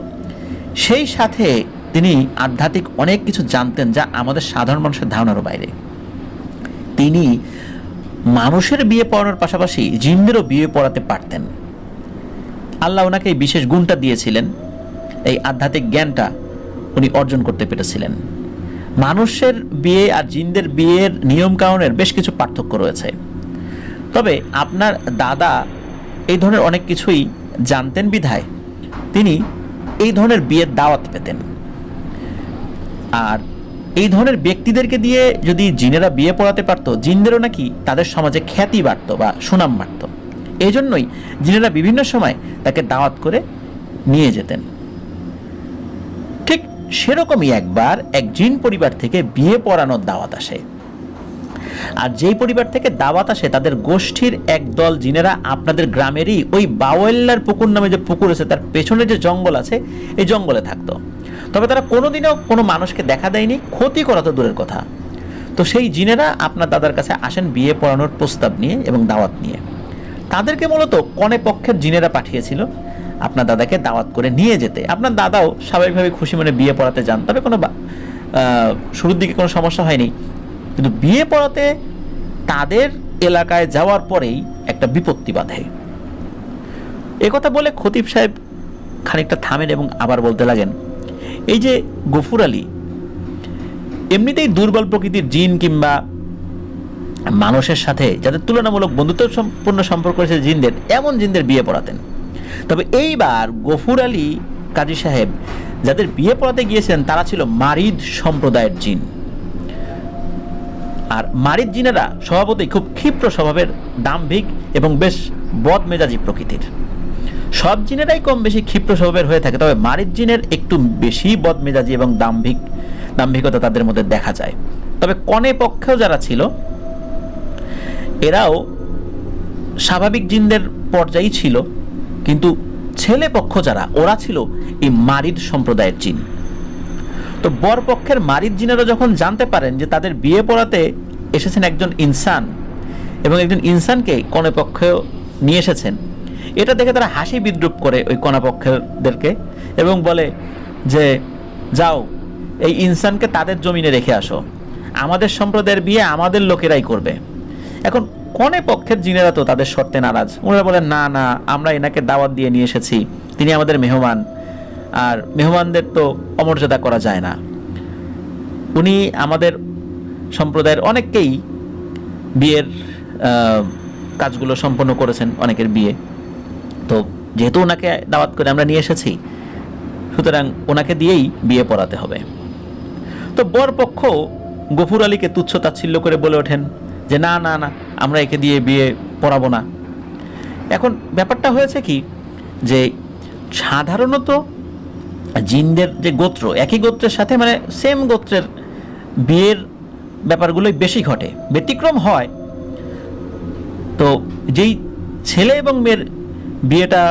সেই সাথে তিনি আধ্যাত্মিক অনেক কিছু জানতেন যা আমাদের সাধারণ মানুষের ধারণার বাইরে। তিনি মানুষের বিয়ে পড়ানোর পাশাপাশি জিনদেরও বিয়ে পড়াতে পারতেন। আল্লাহ ওনাকে এই বিশেষ গুণটা দিয়েছিলেন, এই আধ্যাত্মিক জ্ঞানটা উনি অর্জন করতে পেরেছিলেন। মানুষের বিয়ে আর জিনদের বিয়ের নিয়ম কানুনের বেশ কিছু পার্থক্য রয়েছে, তবে আপনার দাদা এই ধরনের অনেক কিছুই জানতেন বিধায় তিনি এই ধরনের বিয়ের দাওয়াত পেতেন। আর এই ধরনের ব্যক্তিদেরকে দিয়ে যদি জিনেরা বিয়ে পড়াতে পারত, জিনদেরও নাকি তাদের সমাজে খ্যাতি বাড়ত বা সুনাম বাড়ত। এই জন্যই জিনেরা বিভিন্ন সময় তাকে দাওয়াত করে নিয়ে যেতেন। ঠিক সেরকমই একবার এক জিন পরিবার থেকে বিয়ে পড়ানোর দাওয়াত আসে। আর যেই পরিবার থেকে দাওয়াত আসে তাদের গোষ্ঠীর এক দল জিনেরা আপনাদের গ্রামেরই ওই বাওয়েল্লার পুকুর নামে যে পুকুর আছে তার পেছনে যে জঙ্গল আছে এই জঙ্গলে থাকতো। তবে তারা কোনোদিনও কোনো মানুষকে দেখা দেয়নি, ক্ষতি করা তো দূরের কথা। তো সেই জিনেরা আপনার দাদার কাছে আসেন বিয়ে পড়ানোর প্রস্তাব নিয়ে এবং দাওয়াত নিয়ে। তাদেরকে মূলত কনে পক্ষের জিনেরা পাঠিয়েছিল আপনার দাদাকে দাওয়াত করে নিয়ে যেতে। আপনার দাদাও স্বাভাবিকভাবে খুশি মনে বিয়ে পড়াতে যান, তবে কোনো শুরুর দিকে কোনো সমস্যা হয়নি। কিন্তু বিয়ে পড়াতে তাদের এলাকায় যাওয়ার পরেই একটা বিপত্তি বাধে। একথা বলে খতিব সাহেব খানিকটা থামেন এবং আবার বলতে লাগেন, এই যে গফুর আলী এমনিতেই দুর্বল প্রকৃতির জিন কিংবা মানুষের সাথে যাদের তুলনামূলক বন্ধুত্বপূর্ণ সম্পর্ক রয়েছে জিনদের, এমন জিনদের বিয়ে পড়াতেন। তবে এইবার গফুর আলী কাজী সাহেব যাদের বিয়ে পড়াতে গিয়েছেন তারা ছিল মারিদ সম্প্রদায়ের জিন। আর মারিদ জিনেরা স্বভাবতই খুব ক্ষিপ্র স্বভাবের, দাম্ভিক এবং বেশ বদমেজাজি প্রকৃতির। সব জিনেরাই কম বেশি ক্ষিপ্র স্বভাবের হয়ে থাকে, তবে মারিদ জিনের একটু বেশি বদমেজাজি এবং দাম্ভিকতা তাদের মধ্যে দেখা যায়। তবে কনে পক্ষেও যারা ছিল এরাও স্বাভাবিক জিনদের পর্যায়ে ছিল, কিন্তু ছেলে পক্ষ যারা ওরা ছিল এই মারিদ সম্প্রদায়ের জিন। তো বর পক্ষের মারিদ জিনেরা যখন জানতে পারেন যে তাদের বিয়ে পড়াতে এসেছেন একজন ইনসান এবং একজন ইনসানকে কনে পক্ষেও নিয়ে এসেছেন, এটা দেখে তারা হাসি বিদ্রুপ করে ওই কনা পক্ষেরদেরকে এবং বলে যে, যাও এই ইনসানকে তাদের জমিনে রেখে আসো, আমাদের সম্প্রদায়ের বিয়ে আমাদের লোকেরাই করবে। এখন কনে পক্ষের জিনেরা তো তাদের শর্তে নারাজ। ওনারা বলেন, না না, আমরা এনাকে দাওয়াত দিয়ে নিয়ে এসেছি, তিনি আমাদের মেহমান, আর মেহমানদের তো অমর্যাদা করা যায় না। উনি আমাদের সম্প্রদায়ের অনেককেই বিয়ের কাজগুলো সম্পন্ন করেছেন, অনেকের বিয়ে। তো যেহেতু ওনাকে দাওয়াত করে আমরা নিয়ে এসেছি, সুতরাং ওনাকে দিয়েই বিয়ে পড়াতে হবে। তো বরপক্ষ গফুর আলীকে তুচ্ছ তাচ্ছিল্য করে বলে ওঠেন যে, না না না, আমরা একে দিয়ে বিয়ে পড়াবো না। এখন ব্যাপারটা হয়েছে কি, যে সাধারণত জিনদের যে গোত্র, একই গোত্রের সাথে মানে সেম গোত্রের বিয়ের ব্যাপারগুলোই বেশি ঘটে, ব্যতিক্রম হয়। তো যেই ছেলে এবং মেয়ের বিয়েটা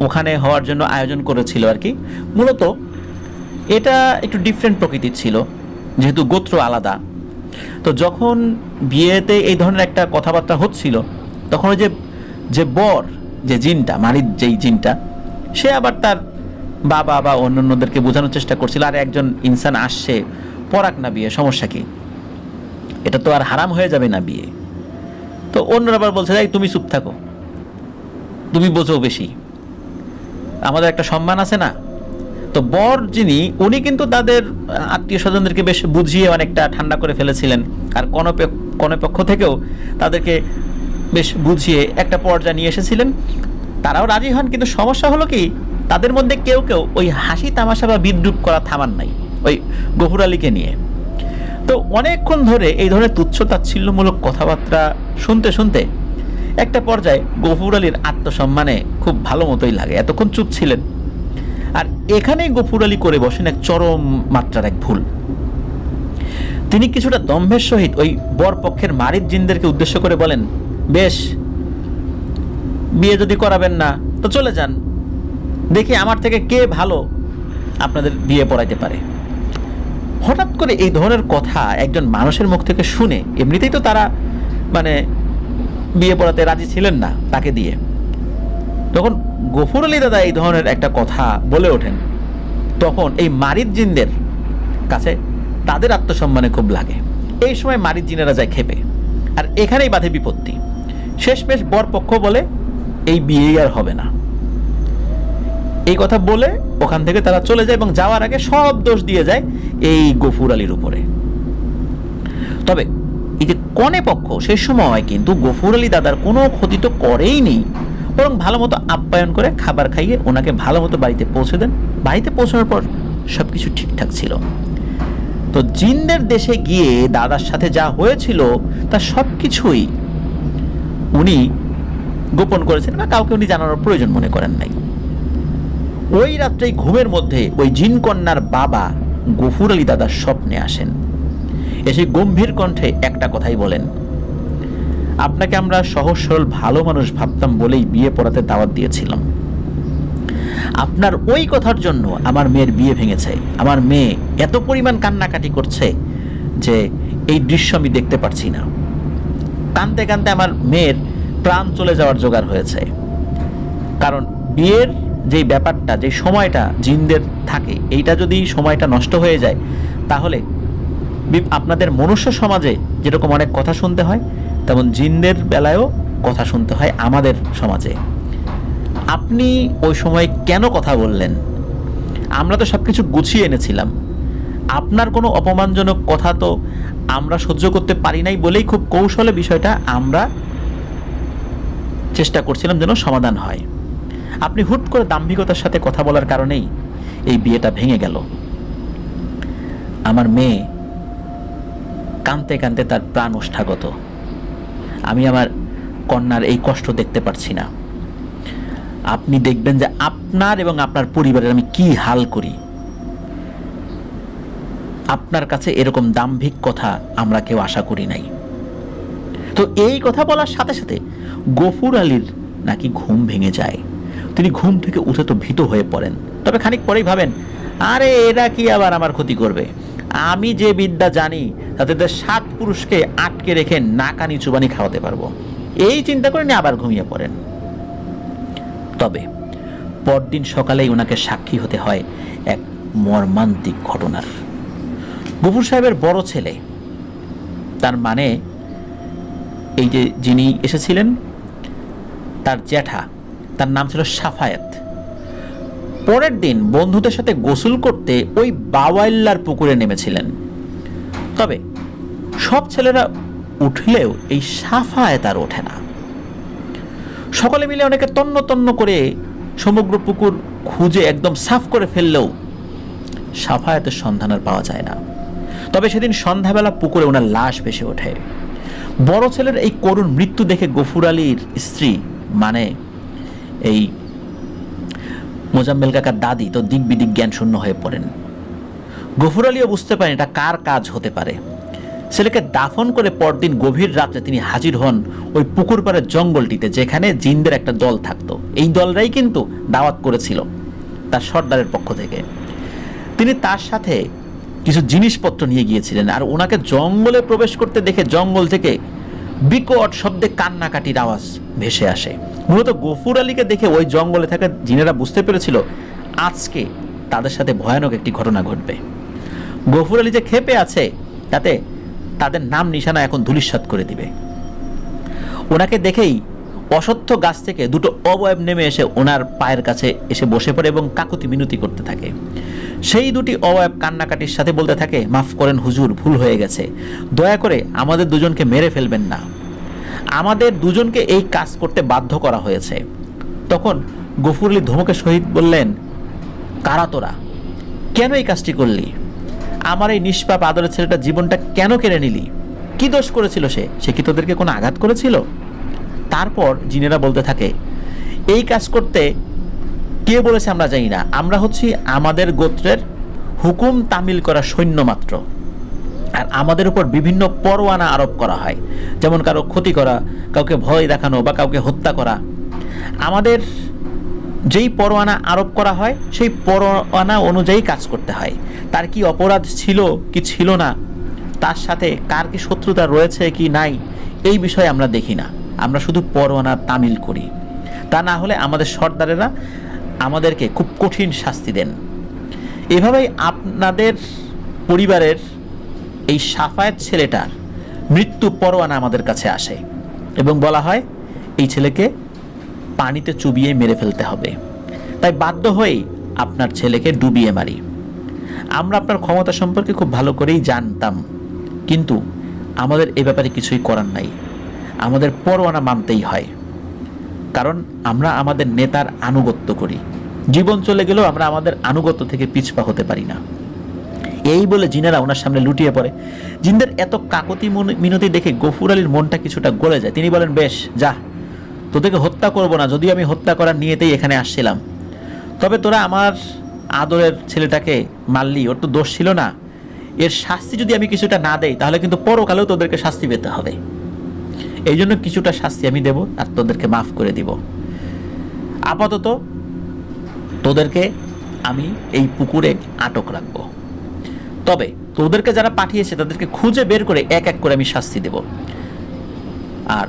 ওখানে হওয়ার জন্য আয়োজন করেছিল আর কি, মূলত এটা একটু ডিফারেন্ট প্রকৃতির ছিল, যেহেতু গোত্র আলাদা। তো যখন বিয়েতে এই ধরনের একটা কথাবার্তা হচ্ছিল, তখন ওই যে বর, যে জিনটা, মারির যেই জিনটা, সে আবার তার বাবা বা অন্যান্যদেরকে বোঝানোর চেষ্টা করছিল, আর একজন ইনসান আসছে, পরাক না বিয়ে, সমস্যা কি, এটা তো আর হারাম হয়ে যাবে না বিয়ে। তো অন্যরা আবার বলছে, যাই তুমি চুপ থাকো, তুমি বোঝো বেশি, আমাদের একটা সম্মান আছে না। তো বর যিনি, উনি কিন্তু তাদের আত্মীয় স্বজনদেরকে বেশ বুঝিয়ে অনেকটা ঠান্ডা করে ফেলেছিলেন, আর কনে পক্ষ থেকেও তাদেরকে বেশ বুঝিয়ে একটা পর্যায়ে নিয়ে এসেছিলেন। তারাও রাজি হন, কিন্তু সমস্যা হলো কি, তাদের মধ্যে কেউ কেউ ওই হাসি তামাশা বা বিদ্রুপ করা থামান নাই ওই গফুর আলীকে নিয়ে। তো অনেকক্ষণ ধরে এই ধরনের তুচ্ছ তাচ্ছিল্যমূলক কথাবার্তা শুনতে শুনতে একটা পর্যায়ে গফুর আলীর আত্মসম্মানে খুব ভালো মতোই লাগে, এতক্ষণ চুপ ছিলেন। আর এখানেই গফুর আলী করে বসেন এক চরম মাত্রার এক ভুল। তিনি কিছুটা দম্ভের সহিত ওই বর পক্ষের মারিদ জিনদেরকে উদ্দেশ্য করে বলেন, বেশ, বিয়ে যদি করাবেন না তো চলে যান, দেখি আমার থেকে কে ভালো আপনাদের বিয়ে পড়াইতে পারে। হঠাৎ করে এই ধরনের কথা একজন মানুষের মুখ থেকে শুনে এমনিতেই তো তারা মানে বিয়ে পড়াতে রাজি ছিলেন না তাকে দিয়ে। তখন গফুর আলী দাদা এই ধরনের একটা কথা বলে ওঠেন, তখন এই মারিদ জিনদের কাছে তাদের আত্মসম্মানে খুব লাগে। এই সময় মারিদ জিনেরা যায় খেপে, আর এখানেই বাধে বিপত্তি। শেষমেশ বর পক্ষ বলে, এই বিয়ে আর হবে না। এই কথা বলে ওখান থেকে তারা চলে যায় এবং যাওয়ার আগে সব দোষ দিয়ে যায় এই গফুর আলীর উপরে। তবে এই যে কনে পক্ষ, সেই সময় কিন্তু গফুর আলী দাদার কোনো ক্ষতি তো করেই নেই, বরং ভালো মতো আপ্যায়ন করে খাবার খাইয়ে ওনাকে ভালো মতো বাড়িতে পৌঁছে দেন। বাড়িতে পৌঁছানোর পর সবকিছু ঠিকঠাক ছিল। তো জিনদের দেশে গিয়ে দাদার সাথে যা হয়েছিল তার সবকিছুই উনি গোপন করেছেন, বা কাউকে উনি জানানোর প্রয়োজন মনে করেন নাই। ওই রাত্রেই ঘুমের মধ্যে ওই জিন কন্যার বাবা গফুর আলী দাদার স্বপ্নে আসেন। এসে গম্ভীর কণ্ঠে একটা কথাই বলেন, আপনাকে আমরা সহজ সরল ভালো মানুষ ভাবতাম বলেই বিয়ে পড়াতে দাওয়াত দিয়েছিলাম। আপনার ওই কথার জন্য আমার মেয়ের বিয়ে ভেঙেছে। আমার মেয়ে এত পরিমাণ কান্নাকাটি করছে যে এই দৃশ্য আমি দেখতে পারছি না। কাঁদতে কাঁদতে আমার মেয়ের প্রাণ চলে যাওয়ার জোগাড় হয়েছে। কারণ বিয়ের যেই ব্যাপারটা, যে সময়টা জিনদের থাকে, এইটা যদি সময়টা নষ্ট হয়ে যায়, তাহলে আপনাদের মনুষ্য সমাজে যেরকম অনেক কথা শুনতে হয়, তেমন জিনদের বেলায়ও কথা শুনতে হয় আমাদের সমাজে। আপনি ওই সময় কেন কথা বললেন? আমরা তো সবকিছু গুছিয়ে এনেছিলাম। আপনার কোনো অপমানজনক কথা তো আমরা সহ্য করতে পারি নাই বলেই খুব কৌশলে বিষয়টা আমরা চেষ্টা করছিলাম যেন সমাধান হয়। আপনি হুট করে দাম্ভিকতার সাথে কথা বলার কারণেই এই বিয়েটা ভেঙে গেল। আমার মেয়ে কাঁদতে কাঁদতে তার প্রাণ ওষ্ঠাগত। আমি আমার কন্যার এই কষ্ট দেখতে পারছি না। আপনি দেখবেন যে আপনার এবং আপনার পরিবারের আমি কি হাল করি। আপনার কাছে এরকম দাম্ভিক কথা আমরা কেউ আশা করি নাই। তো এই কথা বলার সাথে সাথে গফুর আলীর নাকি ঘুম ভেঙে যায়। তিনি ঘুম থেকে উঠে তো ভীত হয়ে পড়েন, তবে খানিক পরেই ভাবেন, আরে এরা কি আবার আমার ক্ষতি করবে? আমি যে বিদ্যা জানি তাতে 7 পুরুষকে আটকে রেখে নাকানি চুবানি খাওয়াতে পারবো। এই চিন্তা করে নিয়ে আবার ঘুমিয়ে পড়েন। তবে পরদিন সকালেই ওনাকে সাক্ষী হতে হয় এক মর্মান্তিক ঘটনার। গফুর সাহেবের বড় ছেলে, তার মানে এই যে যিনি এসেছিলেন তার জ্যাঠা, তার নাম ছিল সাফায়েত, পরের দিন বন্ধুদের সাথে গোসল করতে ওই বাওয়াইল্লার পুকুরে নেমেছিলেন। তবে সব ছেলেরা উঠলেও এই সাফায়েত আর ওঠে না। সকলে মিলে অনেকে তন্ন তন্ন করে সমগ্র পুকুর খুঁজে একদম সাফ করে ফেললেও সাফায়েতের সন্ধান আর পাওয়া যায় না। তবে সেদিন সন্ধ্যাবেলা পুকুরে ওনার লাশ ভেসে ওঠে। বড় ছেলের এই করুণ মৃত্যু দেখে গফুর আলীর স্ত্রী, মানে এই মোজাম্মেল কাকার দাদি, তো দিক বিদিক জ্ঞান শূন্য হয়ে পড়েন। গফুর আলীও বুঝতে পারেন এটা কার কাজ হতে পারে। ছেলেকে দাফন করে পরদিন গভীর রাত্রে তিনি হাজির হন ওই পুকুর পাড়ের জঙ্গলটিতে, যেখানে জিনদের একটা দল থাকতো। এই দলরাই কিন্তু দাওয়াত করেছিল তার সর্দারের পক্ষ থেকে। তিনি তার সাথে কিছু জিনিসপত্র নিয়ে গিয়েছিলেন, আর ওনাকে জঙ্গলে প্রবেশ করতে দেখে জঙ্গল থেকে বিকট শব্দে কান্নাকাটির আওয়াজ ভেসে আসে। মূলত গফুর আলীকে দেখে ওই জঙ্গলে থাকা জিনেরা বুঝতে পেরেছিল আজকে তাদের সাথে ভয়ানক একটি ঘটনা ঘটবে। গফুর আলী যে ক্ষেপে আছে তাতে তাদের নাম নিশানা এখন ধূলিসাৎ করে দিবে। ওনাকে দেখেই অশ্বত্থ গাছ থেকে দুটো অবয়ব নেমে এসে ওনার পায়ের কাছে এসে বসে পড়ে এবং কাকুতি মিনতি করতে থাকে। সেই দুটি অবয়ব কান্নাকাটির সাথে বলতে থাকে, মাফ করেন হুজুর, ভুল হয়ে গেছে, দয়া করে আমাদের দুজনকে মেরে ফেলবেন না, আমাদের দুজনকে এই কাজ করতে বাধ্য করা হয়েছে। তখন গফুর আলী ধমকের সহিত বললেন, কারা তোরা, কেন এই কাজটি করলি? আমার এই নিষ্পাপ আদরের ছেলেটার জীবনটা কেন কেড়ে নিলি? কি দোষ করেছিল সে কি তোদেরকে কোনো আঘাত করেছিল? তারপর জিনেরা বলতে থাকে, এই কাজ করতে কে বলেছে আমরা জানি না, আমরা হচ্ছি আমাদের গোত্রের হুকুম তামিল করা সৈন্য মাত্র, আর আমাদের উপর বিভিন্ন পরোয়ানা আরোপ করা হয়, যেমন কারো ক্ষতি করা, কাউকে ভয় দেখানো বা কাউকে হত্যা করা। আমাদের যেই পরোয়ানা আরোপ করা হয় সেই পরোয়ানা অনুযায়ী কাজ করতে হয়। তার কি অপরাধ ছিল কি ছিল না, তার সাথে কার কি শত্রুতা রয়েছে কি নাই, এই বিষয়ে আমরা দেখি না, আমরা শুধু পরোয়ানা তামিল করি। তা না হলে আমাদের সর্দারেরা আমাদেরকে খুব কঠিন শাস্তি দেন। এভাবেই আপনাদের পরিবারের এই সাফায়েত ছেলেটার মৃত্যু পরোয়ানা আমাদের কাছে আসে এবং বলা হয় এই ছেলেকে পানিতে চুবিয়ে মেরে ফেলতে হবে। তাই বাধ্য হয়ে আপনার ছেলেকে ডুবিয়ে মারি। আমরা আপনার ক্ষমতা সম্পর্কে খুব ভালো করেই জানতাম, কিন্তু আমাদের এ ব্যাপারে কিছুই করার নাই, আমাদের পরোয়ানা মানতেই হয়, কারণ আমরা আমাদের নেতার আনুগত্য করি। জীবন চলে গেলেও আমরা আমাদের আনুগত্য থেকে পিছপা হতে পারি না। এই বলে জিনেরা ওনার সামনে লুটিয়ে পড়ে। জিনদের এত কাকতি মিনতি দেখে গফুর আলীর মনটা কিছুটা গলে যায়। তিনি বলেন, বেশ যা, তোদেরকে হত্যা করব না, যদিও আমি হত্যা করার নিয়েতেই এখানে আসছিলাম, তবে তোরা আমার আদরের ছেলেটাকে মারলি, ওর তো দোষ ছিল না, এর শাস্তি যদি আমি কিছুটা না দেই তাহলে কিন্তু পরকালেও তোদেরকে শাস্তি পেতে হবে, এই জন্য কিছুটা শাস্তি আমি দেব আর তোদেরকে মাফ করে দিব। আপাতত তোদেরকে আমি এই পুকুরে আটক রাখবো, তবে তোদেরকে যারা পাঠিয়েছে তাদেরকে খুঁজে বের করে এক এক করে আমি শাস্তি দেব, আর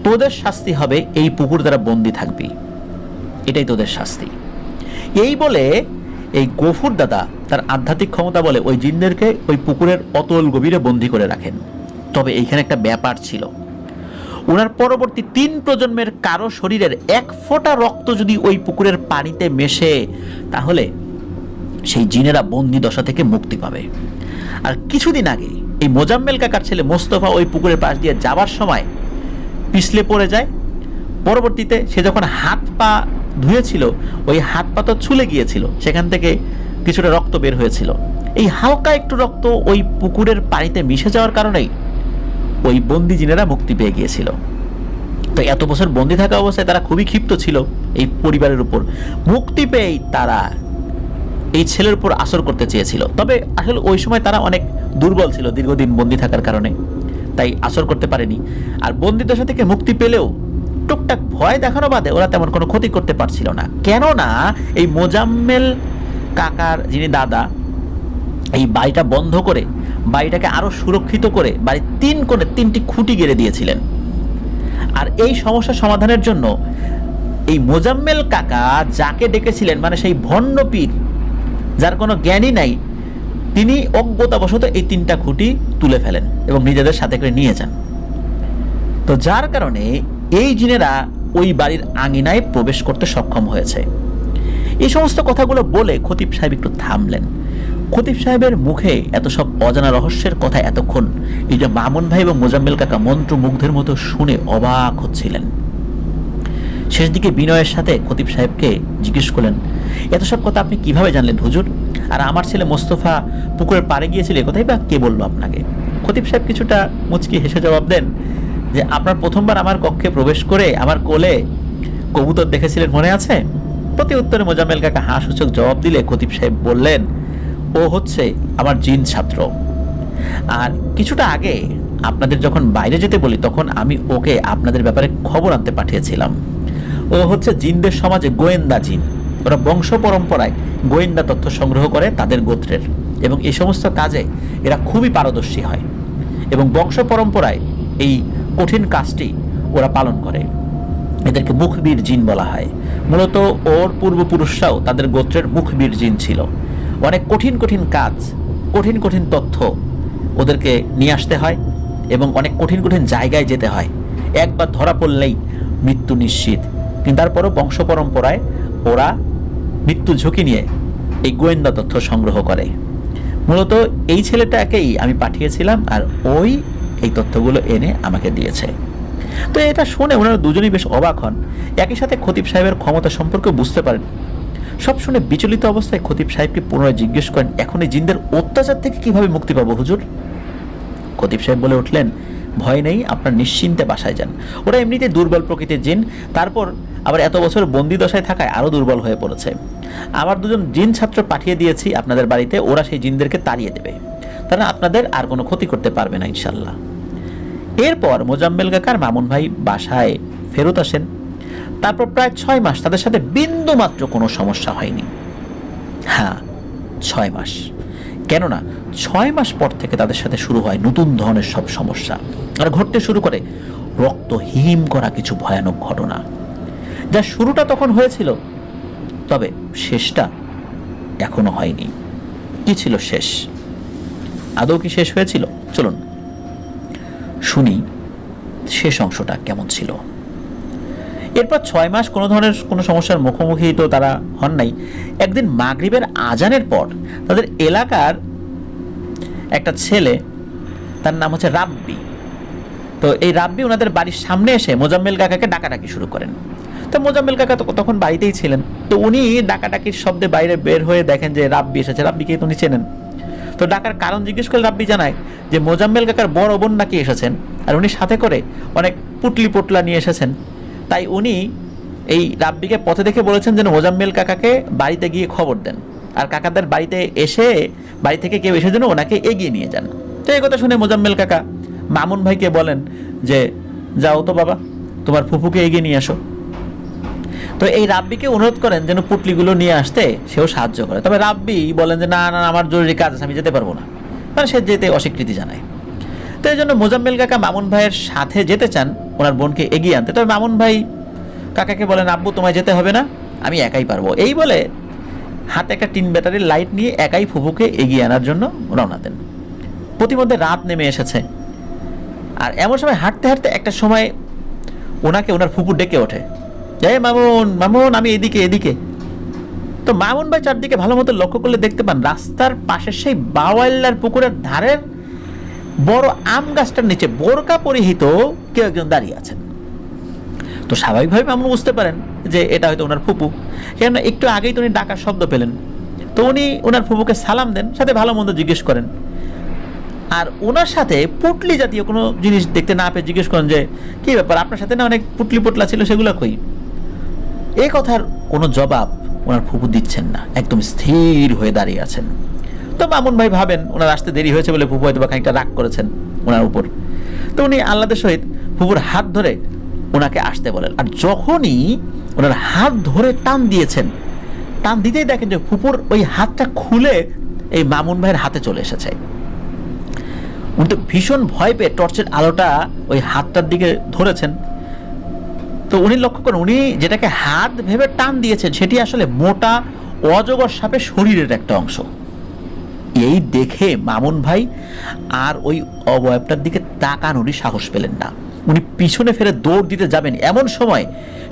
তোদের শাস্তি হবে এই পুকুর দ্বারা বন্দি থাকবি, এটাই তোদের শাস্তি। এই বলে এই গফুর দাদা তার আধ্যাত্মিক ক্ষমতা বলে ওই জিনদেরকে ওই পুকুরের অতল গভীরে বন্দি করে রাখেন। তবে এইখানে একটা ব্যাপার ছিল, ওনার পরবর্তী 3 প্রজন্মের কারো শরীরের এক ফোঁটা রক্ত যদি ওই পুকুরের পানিতে মেশে তাহলে সেই জিনেরা বন্দি দশা থেকে মুক্তি পাবে। আর কিছুদিন আগে এই মোজাম্মেল কাকার ছেলে মোস্তফা ওই পুকুরের পাশ দিয়ে যাবার সময় পিছলে পড়ে যায়। পরবর্তীতে সে যখন হাত পা ধুয়েছিল ওই হাত পা তো ছুলে গিয়েছিল, সেখান থেকে কিছুটা রক্ত বের হয়েছিল। এই হালকা একটু রক্ত ওই পুকুরের পানিতে মিশে যাওয়ার কারণেই ওই বন্দি জিনেরা মুক্তি পেয়ে গিয়েছিল। তো এত বছর বন্দি থাকা অবস্থায় তারা খুবই ক্ষিপ্ত ছিল এই পরিবারের উপর। মুক্তি পেয়েই তারা এই ছেলের উপর আসর করতে চেয়েছিল, তবে আসলে ওই সময় তারা অনেক দুর্বল ছিল দীর্ঘদিন বন্দি থাকার কারণে, তাই আসর করতে পারেনি। আর বন্দি দশা থেকে মুক্তি পেলেও টুকটাক ভয় দেখানো বাদে ওরা তেমন কোনো ক্ষতি করতে পারছিল না, কেননা এই মোজাম্মেল কাকার যিনি দাদা এই বাড়িটা বন্ধ করে বাড়িটাকে আরো সুরক্ষিত করে বাড়ির 3 কোণে 3টি খুঁটি গেড়ে দিয়েছিলেন। আর এই সমস্যা সমাধানের জন্য এই মোজাম্মেল কাকা যাকে ডেকেছিলেন, মানে সেই ভণ্ড পীর যার কোনো জ্ঞানই নাই, তিনি অজ্ঞতাবশত এই 3টা খুঁটি তুলে ফেলেন এবং নিজেদের সাথে করে নিয়ে যান। তো যার কারণে এই জিনেরা ওই বাড়ির আঙিনায় প্রবেশ করতে সক্ষম হয়েছে। এই সমস্ত কথাগুলো বলে খতিব সাহেব একটু থামলেন। খতিব সাহেবের মুখে এত সব অজানা রহস্যের কথা এতক্ষণ এই যে মামুন ভাই এবং মোজাম্মেল কাকা মন্ত্রমুগ্ধের মতো শুনে অবাক হচ্ছিলেন। শেষ দিকে বিনয়ের সাথে খতিব সাহেবকে জিজ্ঞেস করলেন, এত সব কথা আপনি কিভাবে জানলেন হুজুর? আর আমার ছেলে মোস্তফা পুকুরের পাড়ে গিয়েছিল, কোথায় বা কে বললো আপনাকে? খতিব সাহেব কিছুটা মুচকি হেসে জবাব দেন যে, আপনার প্রথমবার আমার কক্ষে প্রবেশ করে আমার কোলে কবুতর দেখেছিলেন, মনে আছে? প্রতি উত্তরে মোজাম্মেল কাকা হাসসূচক জবাব দিলে খতিব সাহেব বললেন, ও হচ্ছে আমার জিন ছাত্র। আর কিছুটা আগে আপনাদের যখন বাইরে যেতে বলি তখন আমি ওকে আপনাদের ব্যাপারে খবর আনতে পাঠিয়েছিলাম। ও হচ্ছে জিনদের সমাজে গোয়েন্দা জিন। ওরা বংশ পরম্পরায় গোয়েন্দা তথ্য সংগ্রহ করে তাদের গোত্রের, এবং এই সমস্ত কাজে এরা খুবই পারদর্শী হয় এবং বংশ পরম্পরায় এই কঠিন কাজটি ওরা পালন করে। এদেরকে মুখবীর জিন বলা হয়। মূলত ওর পূর্বপুরুষরাও তাদের গোত্রের মুখবীর জিন ছিল। অনেক কঠিন কঠিন কাজ, কঠিন কঠিন তথ্য ওদেরকে নিয়ে আসতে হয় এবং অনেক কঠিন কঠিন জায়গায় যেতে হয়। একবার ধরা পড়লেই মৃত্যু নিশ্চিত, কিন্তু তারপরও বংশ পরম্পরায় ওরা মৃত্যু ঝুঁকি নিয়ে এই গোয়েন্দা তথ্য সংগ্রহ করে। মূলত এই ছেলেটাকেই আমি পাঠিয়েছিলাম, আর ওই এই তথ্যগুলো এনে আমাকে দিয়েছে। তো এটা শুনে ওনারা দুজনেই বেশ অবাক হন। একই সাথে খতিব সাহেবের ক্ষমতা সম্পর্কে বুঝতে পারেন। সব শুনে বিচলিত অবস্থায় খতিব সাহেবকে পুনরায় জিজ্ঞেস করেন, এখন এই জিনদের অত্যাচার থেকে কিভাবে মুক্তি পাবো হুজুর? খতিব সাহেব বলে উঠলেন, ভয় নেই, আপনার নিশ্চিন্তে বাসায় যান। ওরা এমনিতে দুর্বল প্রকৃতির জিন, তারপর আবার এত বছর বন্দি দশায় থাকায় আরও দুর্বল হয়ে পড়েছে। আমার দুজন জিন ছাত্র পাঠিয়ে দিয়েছি আপনাদের বাড়িতে, ওরা সেই জিনদেরকে তাড়িয়ে দেবে। তারা আপনাদের আর কোনো ক্ষতি করতে পারবে না ইনশাল্লাহ। এরপর মোজাম্মেল কাকার মামুন ভাই বাসায় ফেরত আসেন। তারপর প্রায় 6 মাস তাদের সাথে বিন্দু মাত্র কোনো সমস্যা হয়নি। হ্যাঁ, 6 মাস। কেননা 6 মাস পর থেকে তাদের সাথে শুরু হয় নতুন ধরনের সব সমস্যা, আর ঘটতে শুরু করে রক্ত হিম করা কিছু ভয়ানক ঘটনা। যা শুরুটা তখন হয়েছিল, তবে শেষটা এখনো হয়নি। কি ছিল শেষ? আদৌ কি শেষ হয়েছিল? চলুন শুনি শেষ অংশটা কেমন ছিল। এরপর 6 মাস কোনো ধরনের কোনো সমস্যার মুখোমুখি তো তারা হন নাই। একদিন মাগরিবের আজানের পর তাদের এলাকার একটা ছেলে, তার নাম হচ্ছে রাব্বি, তো এই রাব্বি ওনাদের বাড়ির সামনে এসে মোজাম্মেল কাকাকে ডাকাডাকি শুরু করেন। তো মোজাম্মেল কাকা তো তখন বাড়িতেই ছিলেন। তো উনি ডাকাডাকির শব্দে বাইরে বের হয়ে দেখেন যে রাব্বি এসেছে। রাব্বিকে তো উনি চেনেন। তো ডাকার কারণ জিজ্ঞেস করে রাব্বি জানায় যে মোজাম্মেল কাকার বড় বোন নাকি এসেছেন, আর উনি সাথে করে অনেক পুটলি পোটলা নিয়ে এসেছেন। তাই উনি এই রাব্বিকে পথে দেখে বলেছেন যেন মোজাম্মেল কাকাকে বাড়িতে গিয়ে খবর দেন, আর কাকাদের বাড়িতে এসে বাড়ি থেকে কেউ এসে যেন ওনাকে এগিয়ে নিয়ে যান। তো এই কথা শুনে মোজাম্মেল কাকা মামুন ভাইকে বলেন যে যাও তো বাবা, তোমার ফুফুকে এগিয়ে নিয়ে আসো। তো এই রাব্বিকে অনুরোধ করেন যেন পুটলিগুলো নিয়ে আসতে, সেও সাহায্য করে। তবে রাব্বি বলেন যে না না, আমার জরুরি কাজ আছে, আমি যেতে পারবো না, মানে সে যেতে অস্বীকৃতি জানায়। তো এই জন্য মোজাম্মেল কাকা মামুন ভাইয়ের সাথে যেতে চান ওনার বোনকে এগিয়ে আনতে। তবে মামুন ভাই কাকাকে বলেন, আব্বু তোমায় যেতে হবে না, আমি একাই পারবো। এই বলে হাতে একটা টিন ব্যাটারির লাইট নিয়ে একাই ফুফুকে এগিয়ে আনার জন্য রওনা দেন। প্রতিমধ্যে রাত নেমে এসেছে, আর এমন সময় হাঁটতে হাঁটতে একটা সময় ওনাকে ওনার ফুফু ডেকে ওঠে, এই মামুন মামুন, আমি এদিকে এদিকে। তো মামুন ভাই চারদিকে ভালো মতো লক্ষ্য করলে দেখতে পান রাস্তার পাশে সেই বাওয়াল্লার পুকুরের ধারের বড় আম গাছটার নিচে বোরকা পরিহিত কেউ একজন দাঁড়িয়ে আছেন। তো স্বাভাবিকভাবে মামুন বুঝতে পারেন যে এটা হয়তো ওনার ফুপু, কেননা একটু আগেই তো উনি ডাকার শব্দ পেলেন। তো উনি ওনার ফুপুকে সালাম দেন, সাথে ভালো মন্দ জিজ্ঞেস করেন, আর ওনার সাথে পুটলি জাতীয় কোনো জিনিস দেখতে না পেয়ে জিজ্ঞেস করেন যে কি ব্যাপার, আপনার সাথে না অনেক পুটলি পোটলা ছিল, সেগুলো কই? এই কথার কোনো জবাব ওনার ফুপু দিচ্ছেন না, একদম স্থির হয়ে দাঁড়িয়ে আছেন। তো মামুন ভাই ভাবেন ওনার আসতে দেরি হয়েছে বলে ফুপু হয়তো বা খানিকটা রাগ করেছেন ওনার উপর। তো উনি আহ্লাদের সহিত ফুপুর হাত ধরে ওনাকে আসতে বলেন, আর যখনই ওনার হাত ধরে টান দিয়েছেন, টান দিতেই দেখেন যে ফুপুর ওই হাতটা খুলে এই মামুন ভাইয়ের হাতে চলে এসেছে। উনি তো ভীষণ ভয় পেয়ে টর্চের আলোটা ওই হাতটার দিকে ধরেছেন। তো উনি লক্ষ্য করেন উনি যেটাকে হাত ভেবে টান দিয়েছেন সেটি আসলে মোটা অজগর সাপের শরীরের একটা অংশ। এই দেখে মামুন ভাই আর ওই অবয়বটার দিকে তাকানোরই সাহস পেলেন না। উনি পিছনে ফিরে দৌড় দিতে যাবেন, এমন সময়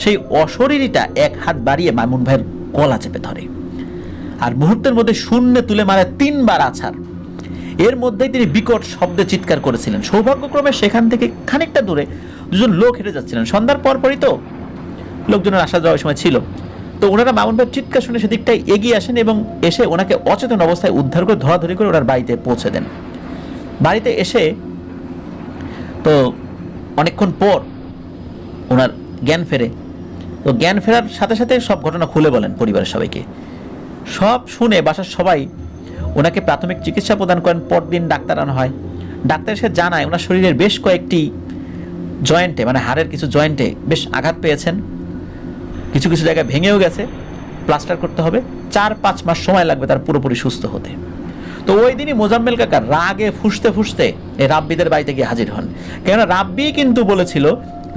সেই অশরীরীটা এক হাত বাড়িয়ে মামুন ভাইয়ের গলা চেপে ধরে, আর মুহূর্তের মধ্যে শূন্যে তুলে মারে 3 বার আছাড়। এর মধ্যেই তিনি বিকট শব্দে চিৎকার করেছিলেন। সৌভাগ্যক্রমে সেখান থেকে খানিকটা দূরে দুজন লোক হেঁটে যাচ্ছিলেন। সন্ধ্যার পরপরই তো লোকজনের আসা যাওয়ার সময় ছিল। তো ওনারা মামুন ভাইয়ের চিৎকার শুনে সেদিকটাই এগিয়ে আসেন এবং এসে ওনাকে অচেতন অবস্থায় উদ্ধার করে ধরাধরি করে ওনার বাড়িতে পৌঁছে দেন। বাড়িতে এসে তো অনেকক্ষণ পর ওনার জ্ঞান ফেরে। তো জ্ঞান ফেরার সাথে সাথে সব ঘটনা খুলে বলেন পরিবারের সবাইকে। সব শুনে বাসার সবাই ওনাকে প্রাথমিক চিকিৎসা প্রদান করেন। পরদিন ডাক্তার আনা হয়। ডাক্তার এসে জানায় ওনার শরীরের বেশ কয়েকটি জয়েন্টে, মানে হাড়ের কিছু জয়েন্টে বেশ আঘাত পেয়েছেন, কিছু কিছু জায়গায় ভেঙেও গেছে, প্লাস্টার করতে হবে, 4-5 মাস সময় লাগবে তার পুরোপুরি সুস্থ হতে। তো ওই দিনই মোজাম্মেল কাকা রাগে ফুঁসতে ফুঁসতে এই রাব্বিদের বাড়িতে গিয়ে হাজির হন। কেননা রাব্বি কিন্তু বলেছিল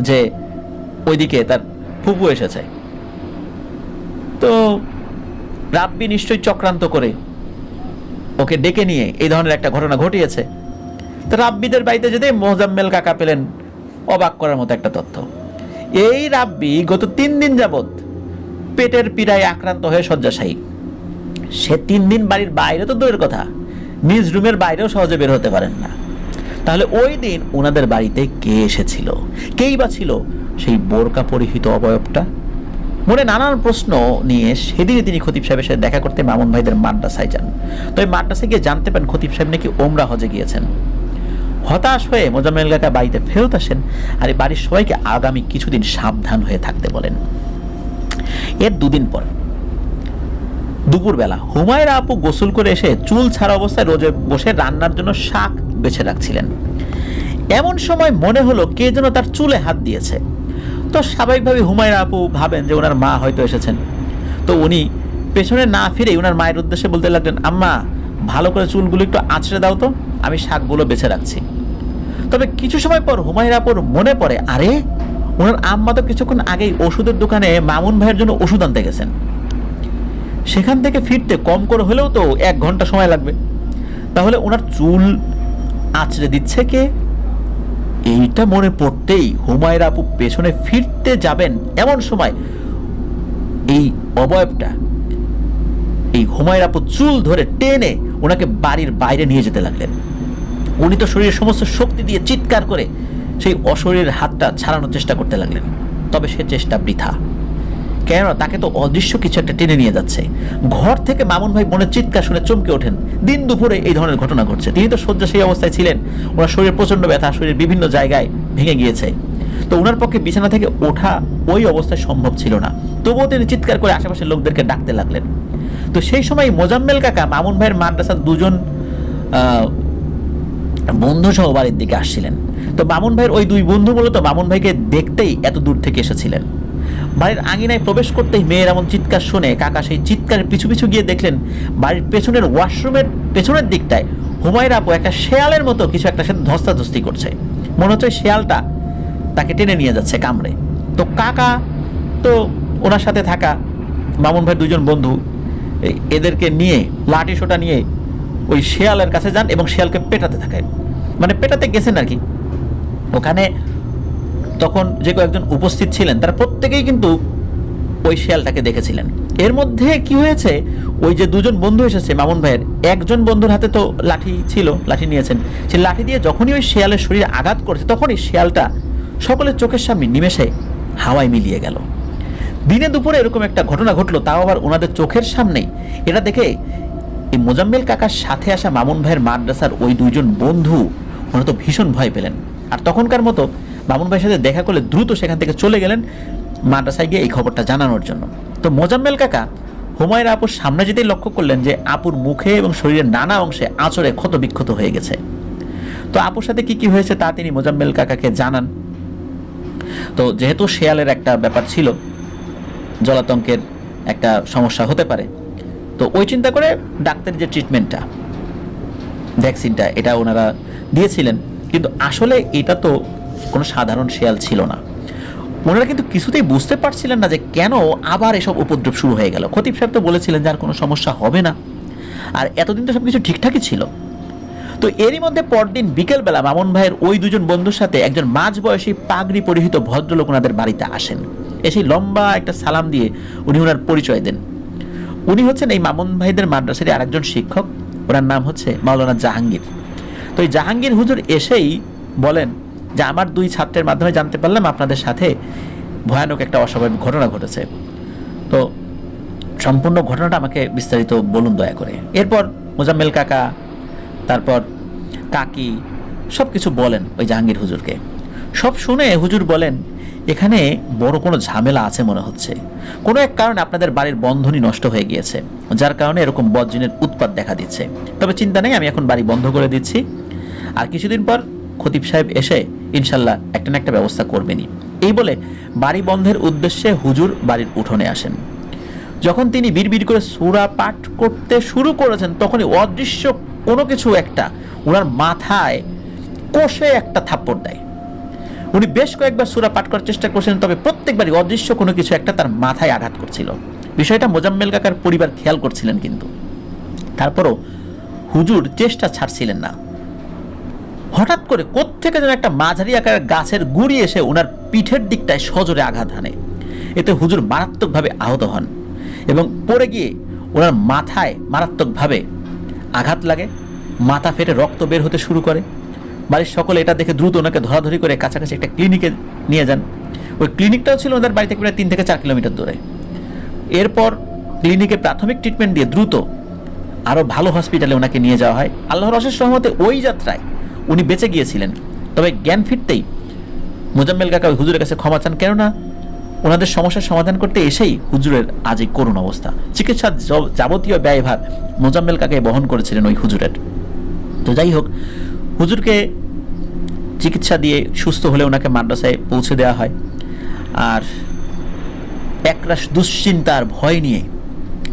যে ওইদিকে তার ফুপু এসেছে। তো রাব্বি নিশ্চয়ই চক্রান্ত করে ওকে ডেকে নিয়ে এই ধরনের একটা ঘটনা ঘটিয়েছে। তো রাব্বিদের বাড়িতে যেতে মোজাম্মেল কাকা পেলেন অবাক করার মতো একটা তথ্য। এই রাব্বি গত 3 দিন যাবৎ পেটের পীড়ায় আক্রান্ত হয়ে শয্যাশায়ী। সে 3 দিন বাড়ির বাইরে তো দূরের কথা, নিজ রুমের বাইরেও সহজে বের হতে পারেন না। তাহলে ওই দিন ওনাদের বাড়িতে কে এসেছিল, কেই বা ছিল সেই বোরকা পরিহিত অবয়বটা? মনে নানান প্রশ্ন নিয়ে সেদিনই তিনি খতিব সাহেবের সাথে দেখা করতে মামুন ভাইদের মাদ্রাসায় যান। তো এই মাদ্রাসায় গিয়ে জানতে পারেন খতিব সাহেব নাকি ওমরা হজে গিয়েছেন। হতাশ হয়ে মোজাম্মেল কাকা বাড়িতে ফেরত আসেন আর এই বাড়ির সবাইকে আগামী কিছুদিন সাবধান হয়ে থাকতে বলেন। এর 2 দিন পর দুপুরবেলা হুমায়রা আপু গোসল করে এসে চুল ছাড়া অবস্থায় রোজে বসে রান্নার জন্য শাক বেছে রাখছিলেন। এমন সময় মনে হলো কে যেন তার চুলে হাত দিয়েছে। তো স্বাভাবিকভাবে হুমায়রা আপু ভাবেন যে ওনার মা হয়তো এসেছেন। তো উনি পেছনে না ফিরে ওনার মায়ের উদ্দেশ্যে বলতে লাগলেন, আম্মা ভালো করে চুলগুলো একটু আঁচড়ে দাও তো, আমি শাকগুলো বেছে রাখছি। তবে কিছু সময় পর হুমায়রা আপুর মনে পড়ে, আরে ওনার আম্মা তো কিছুক্ষণ আগেই ওষুধের দোকানে মামুন ভাইয়ের জন্য ওষুধ আনতে গেছেন। সেখান থেকে ফিরতে কম করে হলেও তো 1 ঘন্টা সময় লাগবে। তাহলে ওনার চুল আঁচড়ে দিচ্ছে কে? এইটা মনে পড়তেই হুমায়রা আপু পেছনে ফিরতে যাবেন, এমন সময় এই অবয়বটা এই হুমায়রা আপু চুল ধরে টেনে ওনাকে বাড়ির বাইরে নিয়ে যেতে লাগলেন। উনি তো শরীরের সমস্ত শক্তি দিয়ে চিৎকার করে সেই অশরীরের হাতটা ছাড়ানোর চেষ্টা করতে লাগলেন। তবে সে চেষ্টা বৃথা, কেননা তাকে তো অদৃশ্য কিছু একটা টেনে নিয়ে যাচ্ছে। ঘর থেকে মামুন ভাই বোনের চিৎকার শুনে চমকে ওঠেন। দিন দুপুরে এই ধরনের ঘটনা ঘটছে। তিনি তো শয্যা সেই অবস্থায় ছিলেন, ওনার শরীরে প্রচন্ড ব্যথা, শরীরের বিভিন্ন জায়গায় ভেঙে গিয়েছে। তো ওনার পক্ষে বিছানা থেকে ওঠা ওই অবস্থায় সম্ভব ছিল না। তবুও তিনি চিৎকার করে আশেপাশের লোকদেরকে ডাকতে লাগলেন। তো সেই সময় মোজাম্মেল কাকা মামুন ভাইয়ের মাদ্রাসার 2 জন বন্ধু সহ বাড়ির দিকে আসছিলেন। তো মামুন ভাইয়ের ওই 2 বন্ধু মূলত মামুন ভাইকে দেখতেই এত দূর থেকে এসেছিলেন। বাড়ির আঙিনায় প্রবেশ করতেই মেয়ের এমন চিৎকার শুনে কাকা সেই চিৎকারের পিছু পিছু গিয়ে দেখলেন বাড়ির পেছনের ওয়াশরুমের পেছনের দিকটায় হুমায়রা আপু একটা শেয়ালের মতো কিছু একটা সাথে ধস্তাধস্তি করছে। মনে হচ্ছে শেয়ালটা তাকে টেনে নিয়ে যাচ্ছে কামড়ে। তো কাকা তো ওনার সাথে থাকা মামুন ভাই 2 জন বন্ধু এদেরকে নিয়ে লাঠি সোটা নিয়ে ওই শেয়ালের কাছে যান এবং শেয়ালকে পেটাতে থাকেন, মানে পেটাতে গেছেন আর কি। ওখানে তখন যে কয়েকজন উপস্থিত ছিলেন তারা প্রত্যেকেই কিন্তু ওই শেয়ালটাকে দেখেছিলেন। এর মধ্যে কি হয়েছে, ওই যে 2 জন বন্ধু এসেছে মামুন ভাইয়ের, একজন বন্ধুর হাতে তো লাঠি ছিল, লাঠি নিয়েছেন। সেই লাঠি দিয়ে যখনই ওই শেয়ালের শরীরে আঘাত করছে তখনই শেয়ালটা সকলের চোখের সামনে নিমেষে হাওয়ায় মিলিয়ে গেল। দিনে দুপুরে এরকম একটা ঘটনা ঘটলো, তাও আবার ওনাদের চোখের সামনেই। এটা দেখে এই মোজাম্মেল কাকার সাথে আসা মামুন ভাইয়ের মাদ্রাসার ওই 2 জন বন্ধু ওনারা তো ভীষণ ভয় পেলেন। আর তখনকার মতো মামুন ভাইয়ের সাথে দেখা করলে দ্রুত সেখান থেকে চলে গেলেন মাদ্রাসায় গিয়ে এই খবরটা জানানোর জন্য। তো মোজাম্মেল কাকা হুমায়রা আপুর সামনে যেতেই লক্ষ্য করলেন যে আপুর মুখে এবং শরীরের নানা অংশে আঁচড়ে ক্ষত বিক্ষত হয়ে গেছে। তো আপুর সাথে কি কি হয়েছে তা তিনি মোজাম্মেল কাকাকে জানান। তো যেহেতু শেয়ালের একটা ব্যাপার ছিল, জলাতঙ্কের একটা সমস্যা হতে পারে, তো ওই চিন্তা করে ডাক্তারের যে ট্রিটমেন্টটা, ভ্যাকসিনটা, এটা ওনারা দিয়েছিলেন। কিন্তু আসলে এটা তো কোনো সাধারণ শেয়াল ছিল না। ওনারা কিন্তু কিছুতেই বুঝতে পারছিলেন না যে কেন আবার এসব উপদ্রব শুরু হয়ে গেল। খতিব সাহেব তো বলেছিলেন যে আর কোনো সমস্যা হবে না, আর এতদিন তো সব কিছু ঠিকঠাকই ছিল। তো এরই মধ্যে পরদিন বিকেলবেলা মামুন ভাইয়ের ওই 2 জন বন্ধুর সাথে একজন মাঝবয়সী পাগড়ি পরিহিত ভদ্রলোক ওনাদের বাড়িতে আসেন। এসে লম্বা একটা সালাম দিয়ে উনি ওনার পরিচয় দেন। উনি হচ্ছেন এই মামুন ভাইদের মাদ্রাসার আরেকজন শিক্ষক, ওনার নাম হচ্ছে মাওলানা জাহাঙ্গীর। তো এই জাহাঙ্গীর হুজুর এসেই বলেন যে আমার 2 ছাত্রের মাধ্যমে জানতে পারলাম আপনাদের সাথে ভয়ানক একটা অস্বাভাবিক ঘটনা ঘটেছে। তো সম্পূর্ণ ঘটনাটা আমাকে বিস্তারিত বলুন দয়া করে। এরপর মোজাম্মেল কাকা, তারপর কাকি সব কিছু বলেন ওই জাহাঙ্গীর হুজুরকে। সব শুনে হুজুর বলেন, এখানে বড় কোনো ঝামেলা আছে মনে হচ্ছে। কোনো এক কারণে আপনাদের বাড়ির বন্ধনই নষ্ট হয়ে গিয়েছে, যার কারণে এরকম বদজিনের উৎপাত দেখা দিচ্ছে। তবে চিন্তা নেই, আমি এখন বাড়ি বন্ধ করে দিচ্ছি, আর কিছুদিন পর খতিব সাহেব এসে ইনশাল্লাহ একটা না একটা ব্যবস্থা করবেনই। এই বলে বাড়ি বন্ধের উদ্দেশ্যে হুজুর বাড়ির উঠোনে আসেন। যখন তিনি বিড়বিড় করে সূরা পাঠ করতে শুরু করেছেন, তখনই অদৃশ্য কোনো কিছু একটা ওনার মাথায় কষে একটা থাপ্পড় দেয়। উনি বেশ কয়েকবার সূরা পাঠ করার চেষ্টা করছেন, তবে প্রত্যেকবারই অদৃশ্য কোনো কিছু একটা তার মাথায় আঘাত করছিল। বিষয়টা মোজাম্মেল কাকার পরিবার খেয়াল করছিলেন, কিন্তু তারপরও হুজুর চেষ্টা ছাড়ছিলেন না। হঠাৎ করে কোত্থেকে যেন একটা মাঝারি আকারের গাছের গুড়ি এসে ওনার পিঠের দিকটায় সজোরে আঘাত হানে। এতে হুজুর মারাত্মকভাবে আহত হন এবং পড়ে গিয়ে ওনার মাথায় মারাত্মকভাবে আঘাত লাগে, মাথা ফেটে রক্ত বের হতে শুরু করে। বাড়ির সকলে এটা দেখে দ্রুত ওনাকে ধরাধরি করে কাছাকাছি একটা ক্লিনিকে নিয়ে যান। ওই ক্লিনিকটাও ছিল ওনাদের বাড়ি থেকে প্রায় 3 থেকে 4 কিলোমিটার দূরে। এরপর ক্লিনিকে প্রাথমিক ট্রিটমেন্ট দিয়ে দ্রুত আরও ভালো হসপিটালে ওনাকে নিয়ে যাওয়া হয়। আল্লাহর অশেষ রহমতে ওই যাত্রায় উনি বেঁচে গিয়েছিলেন। তবে জ্ঞান ফিরতেই মোজাম্মেল কাকা ওই হুজুরের কাছে ক্ষমা চান, কেননা ওনাদের সমস্যার সমাধান করতে এসেই হুজুরের আজ এই করুণ অবস্থা। চিকিৎসার যাবতীয় ব্যয়ভার মোজাম্মেল কাকাই বহন করেছিলেন ওই হুজুরের। তো যাই হোক, হুজুরকে চিকিৎসা দিয়ে সুস্থ হলে ওনাকে মাদ্রাসায় পৌঁছে দেওয়া হয়। আর একরাশ দুশ্চিন্তার ভয় নিয়ে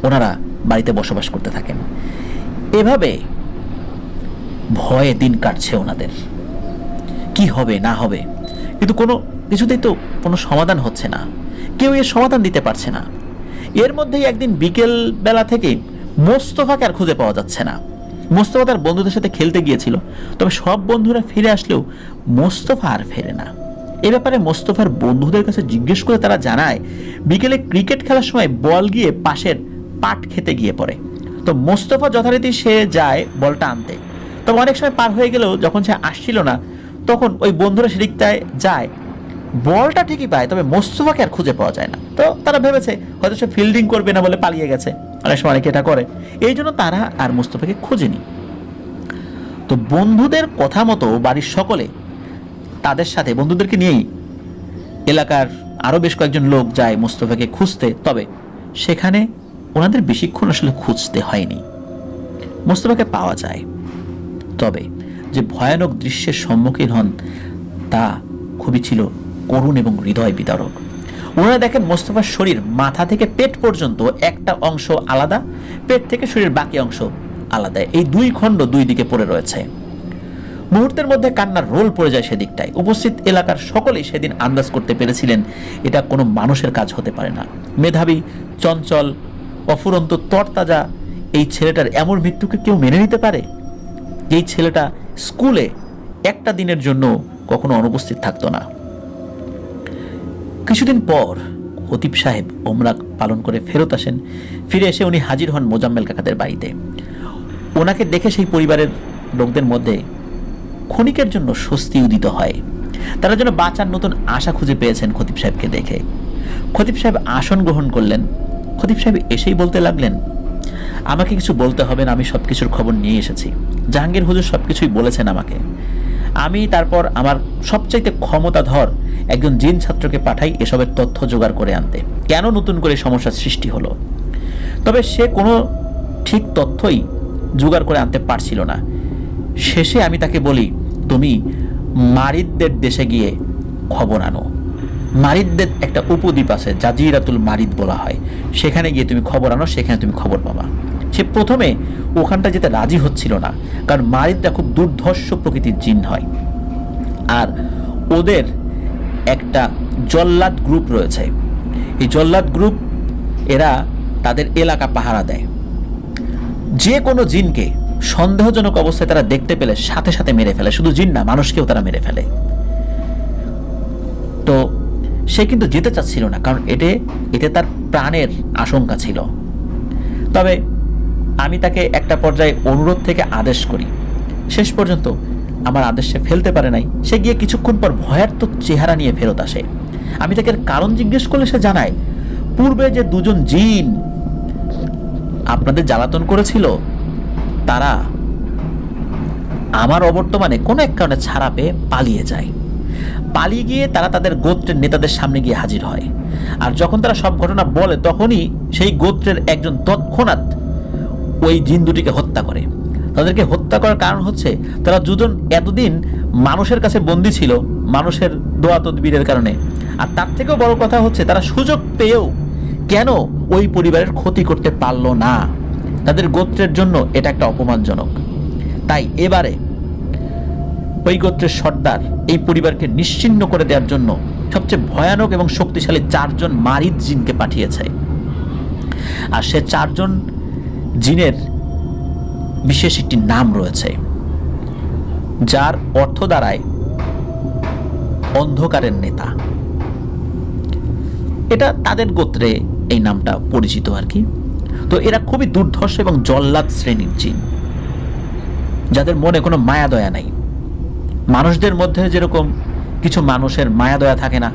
ওনারা বাড়িতে বসবাস করতে থাকেন। এভাবে ভয়ে দিন কাটছে ওনাদের, কি হবে না হবে, কিন্তু কোনো কিছুতেই তো কোনো সমাধান হচ্ছে না, কেউ এর সমাধান দিতে পারছে না। এর মধ্যেই একদিন বিকেল বেলা থেকে মোস্তফাকে আর খুঁজে পাওয়া যাচ্ছে না। মোস্তফা তার বন্ধুদের সাথে খেলতে গিয়েছিল, তবে সব বন্ধুরা ফিরে আসলেও মোস্তফা আর ফেরে না। এ ব্যাপারে মোস্তফার বন্ধুদের কাছে জিজ্ঞেস করে তারা জানায়, বিকেলে ক্রিকেট খেলার সময় বল গিয়ে পাশের পাট খেতে গিয়ে পড়ে। তো মোস্তফা যথারীতি সে যায় বলটা আনতে, তবে অনেক সময় পার হয়ে গেলেও যখন সে আসছিল না, তখন ওই বন্ধুরা সেদিকটায় যায়, বলটা ঠিকই পায়, তবে মোস্তফাকে আর খুঁজে পাওয়া যায় না। তো তারা ভেবেছে হয়তো সে ফিল্ডিং করবে না বলে পালিয়ে গেছে, অনেক সময় অনেকে এটা করে, এই জন্য তারা আর মোস্তফাকে খোঁজেনি। তো বন্ধুদের কথা মতো বাড়ির সকলে তাদের সাথে বন্ধুদেরকে নিয়েই এলাকার আরও বেশ কয়েকজন লোক যায় মোস্তফাকে খুঁজতে। তবে সেখানে ওনাদের বেশিক্ষণ আসলে খুঁজতে হয়নি, মোস্তফাকে পাওয়া যায়। তবে যে ভয়ানক দৃশ্যের সম্মুখীন হন তা খুবই ছিল করুণ এবং হৃদয় বিদারক। ওনারা দেখেন মোস্তফার শরীর মাথা থেকে পেট পর্যন্ত একটা অংশ আলাদা, পেট থেকে শরীরের বাকি অংশ আলাদা, এই দুই খণ্ড দুই দিকে পড়ে রয়েছে। মুহূর্তের মধ্যে কান্নার রোল পড়ে যায় সেদিকটায়। উপস্থিত এলাকার সকলেই সেদিন আন্দাজ করতে পেরেছিলেন এটা কোনো মানুষের কাজ হতে পারে না। মেধাবী, চঞ্চল, অফুরন্ত, তরতাজা এই ছেলেটার এমন মৃত্যুকে কেউ মেনে নিতে পারে? এই ছেলেটা স্কুলে একটা দিনের জন্য কখনো অনুপস্থিত থাকতো না। কিছুদিন পর খতিব সাহেব ওমরা পালন করে ফেরত আসেন। ফিরে এসে উনি হাজির হন মোজাম্মেল কাকাদের বাড়িতে। ওনাকে দেখে সেই পরিবারের লোকদের মধ্যে ক্ষণিকের জন্য স্বস্তি উদিত হয়। তারা যেন বাঁচার নতুন আশা খুঁজে পেয়েছেন খতিব সাহেবকে দেখে। খতিব সাহেব আসন গ্রহণ করলেন। খতিব সাহেব এসেই বলতে লাগলেন, আমাকে কিছু বলতে হবে না, আমি সব কিছুর খবর নিয়ে এসেছি। জাহাঙ্গীর হুজুর সব কিছুই বলেছেন আমাকে। আমি তারপর আমার সবচাইতে ক্ষমতাধর একজন জিন ছাত্রকে পাঠাই এসবের তথ্য জোগাড় করে আনতে, কেন নতুন করে সমস্যার সৃষ্টি হলো। তবে সে কোনো ঠিক তথ্যই জোগাড় করে আনতে পারছিল না। শেষে আমি তাকে বলি, তুমি মারিদদের দেশে গিয়ে খবর আনো। মারিদদের একটা উপদ্বীপ আছে, জাজিরাতুল মারিদ বলা হয়, সেখানে গিয়ে তুমি খবর আনো, সেখানে তুমি খবর পাবা। সে প্রথমে ওখানটা যেতে রাজি হচ্ছিল না, কারণ মারিদরা খুব দুর্ধর্ষ প্রকৃতির জিন হয়, আর ওদের একটা জল্লাদ গ্রুপ রয়েছে। এই জল্লাদ গ্রুপ এরা তাদের এলাকা পাহারা দেয়। যে কোনো জিনকে সন্দেহজনক অবস্থায় তারা দেখতে পেলে সাথে সাথে মেরে ফেলে। শুধু জিন না, মানুষকেও তারা মেরে ফেলে। তো সে কিন্তু যেতে চাচ্ছিল না, কারণ এতে তার প্রাণের আশঙ্কা ছিল। তবে আমি তাকে একটা পর্যায়ে অনুরোধ থেকে আদেশ করি। শেষ পর্যন্ত আমার আদেশ সে ফেলতে পারে নাই। সে গিয়ে কিছুক্ষণ পর ভয়ার্থক চেহারা নিয়ে ফেরত আসে। আমি তাকে কারণ জিজ্ঞেস করলে সে জানায়, পূর্বে যে দুজন জিন আপনাদের জ্বালাতন করেছিল, তারা আমার অবর্তমানে কোনো এক কারণে ছাড়া পেয়ে পালিয়ে যায়। পালিয়ে গিয়ে তারা তাদের গোত্রের নেতাদের সামনে গিয়ে হাজির হয়। আর যখন তারা সব ঘটনা বলে তখনই সেই গোত্রের একজন তৎক্ষণাৎ ওই জিন দুটিকে হত্যা করে। তাদেরকে হত্যা করার কারণ হচ্ছে তারা দুজন এতদিন মানুষের কাছে বন্দী ছিল মানুষের দোয়া তদবিরের কারণে। আর তার থেকেও বড় কথা হচ্ছে তারা সুযোগ পেয়েও কেন ওই পরিবারের ক্ষতি করতে পারল না। তাদের গোত্রের জন্য এটা একটা অপমানজনক। তাই এবারে ওই গোত্রের সর্দার এই পরিবারকে নিশ্চিহ্ন করে দেওয়ার জন্য সবচেয়ে ভয়ানক এবং শক্তিশালী 4 জন মারিদ জিনকে পাঠিয়েছে। আর সে 4 জন জিনের বিশেষ একটি নাম রয়েছে, যার অর্থ দাঁড়ায় অন্ধকারের নেতা। এটা তাদের গোত্রে এই নামটা পরিচিত আর কি। তো এরা খুবই দুর্ধর্ষ এবং জল্লাদ শ্রেণীর জিন, যাদের মনে কোনো মায়া দয়া নাই। মানুষদের মধ্যে যেরকম কিছু মানুষের মায়া দয়া থাকে না,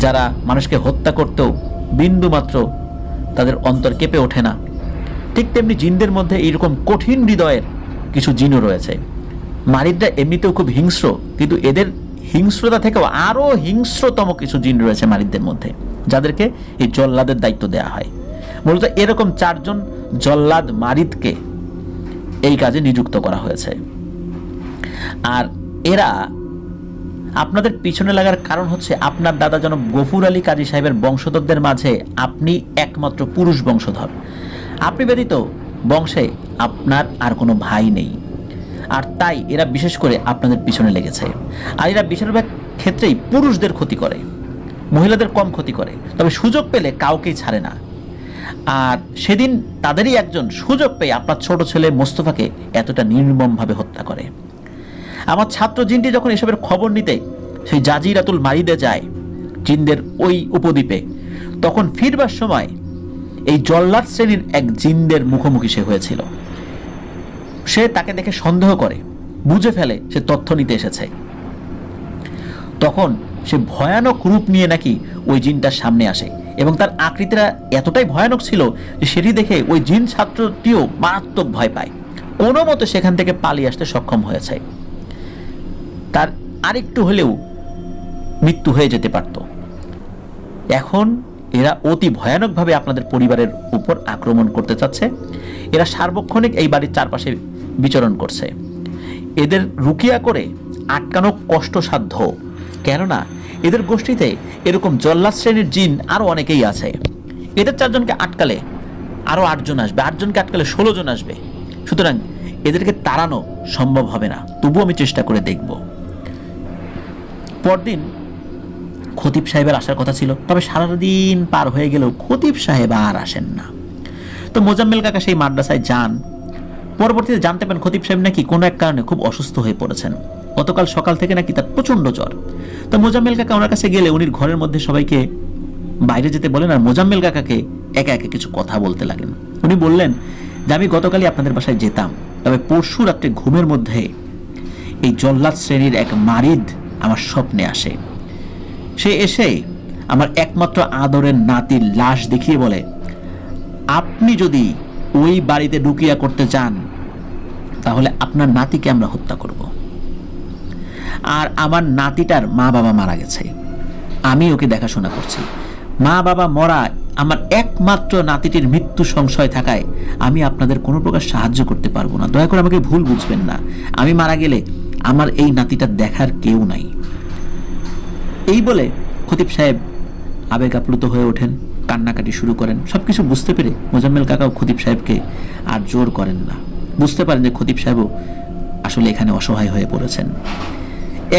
যারা মানুষকে হত্যা করতেও বিন্দু মাত্র তাদের অন্তর কেঁপে ওঠে না, ঠিক তেমনি জিনদের মধ্যে এইরকম কঠিন হৃদয়ের কিছু জিনও রয়েছে। মারিদরা এমনিতেও খুব হিংস্র, কিন্তু এদের হিংস্রতা থেকেও আরও হিংস্রতম কিছু জিন রয়েছে মারিদদের মধ্যে, যাদেরকে এই জল্লাদের দায়িত্ব দেওয়া হয়। মূলত এরকম 4 জন জল্লাদ মারিদকে এই কাজে নিযুক্ত করা হয়েছে। আর এরা আপনাদের পিছনে লাগার কারণ হচ্ছে আপনার দাদা জনাব গফুর আলী কাজী সাহেবের বংশধরদের মাঝে আপনি একমাত্র পুরুষ বংশধর। আপনি ব্যতীত বংশে আপনার আর কোনো ভাই নেই, আর তাই এরা বিশেষ করে আপনাদের পিছনে লেগেছে। আর এরা বেশিরভাগ ক্ষেত্রেই পুরুষদের ক্ষতি করে, মহিলাদের কম ক্ষতি করে, তবে সুযোগ পেলে কাউকেই ছাড়ে না। আর সেদিন তাদেরই একজন সুযোগ পেয়ে আপনার ছোট ছেলে মোস্তফাকে এতটা নির্মমভাবে হত্যা করে। আমার ছাত্র জিনটি যখন এসবের খবর নিতে সেই জাজিরাতুল মারিদে যায় জিনদের ওই উপদ্বীপে, তখন ফিরবার সময় এই জল্লাদ শ্রেণীর এক জিনদের মুখোমুখি সে হয়েছিল। সে তাকে দেখে সন্দেহ করে, বুঝে ফেলে সে তথ্য নিতে এসেছে। তখন সে ভয়ানক রূপ নিয়ে নাকি ওই জিনটার সামনে আসে, এবং তার আকৃতিটা এতটাই ভয়ানক ছিল যে সেটি দেখে ওই জিন ছাত্রটিও মারাত্মক ভয় পায়। কোনো মতে সেখান থেকে পালিয়ে আসতে সক্ষম হয়েছে। তার আরেকটু হলেও মৃত্যু হয়ে যেতে পারত। এখন এরা অতি ভয়ানকভাবে আপনাদের পরিবারের উপর আক্রমণ করতে চাচ্ছে। এরা সার্বক্ষণিক এই বাড়ির চারপাশে বিচরণ করছে। এদের রুকিয়া করে আটকানো কষ্টসাধ্য, কেননা এদের গোষ্ঠীতে এরকম জল্লাদ শ্রেণীর জিন আরও অনেকেই আছে। এদের 4 জনকে আটকালে আরও 8 জন আসবে, 8 জনকে আটকালে 16 জন আসবে। সুতরাং এদেরকে তাড়ানো সম্ভব হবে না, তবুও আমি চেষ্টা করে দেখব। পরদিন খতিব সাহেবের আসার কথা ছিল, তবে সারাদিন পার হয়ে গেলেও খতিব সাহেব আর আসেন না। তো মোজাম্মেল কাকা সেই মাদ্রাসায় যান। পরবর্তীতে জানতে পারেন খতিব সাহেব নাকি কোনো এক কারণে খুব অসুস্থ হয়ে পড়েছেন। গতকাল সকাল থেকে নাকি তার প্রচণ্ড জ্বর। তো মোজাম্মেল কাকা ওনার কাছে গেলে উনি ঘরের মধ্যে সবাইকে বাইরে যেতে বলেন, আর মোজাম্মেল কাকাকে একা একা কিছু কথা বলতে লাগলেন। উনি বললেন যে আমি গতকালই আপনাদের বাসায় যেতাম, তবে পরশু রাত্রে ঘুমের মধ্যে এই জল্লাদ শ্রেণীর এক মারিদ আমার স্বপ্নে আসে। সে এসে আমার একমাত্র আদরের নাতির লাশ দেখিয়ে বলে, আপনি যদি ওই বাড়িতে ঢুকিয়া করতে চান তাহলে আপনার নাতিকে আমরা হত্যা করব। আর আমার নাতিটার মা বাবা মারা গেছে, আমি ওকে দেখাশোনা করছি। মা বাবা মরা আমার একমাত্র নাতিটির মৃত্যু সংশয় থাকায় আমি আপনাদের কোনো প্রকার সাহায্য করতে পারবো না। দয়া করে আমাকে ভুল বুঝবেন না। আমি মারা গেলে আমার এই নাতিটা দেখার কেউ নাই। এই বলে খতিব সাহেব আবেগ আপ্লুত হয়ে ওঠেন, কান্নাকাটি শুরু করেন। সবকিছু বুঝতে পেরে মোজাম্মেল কাকাও খতিব সাহেবকে আর জোর করেন না। বুঝতে পারেন যে খতিব সাহেবও আসলে এখানে অসহায় হয়ে পড়েছেন।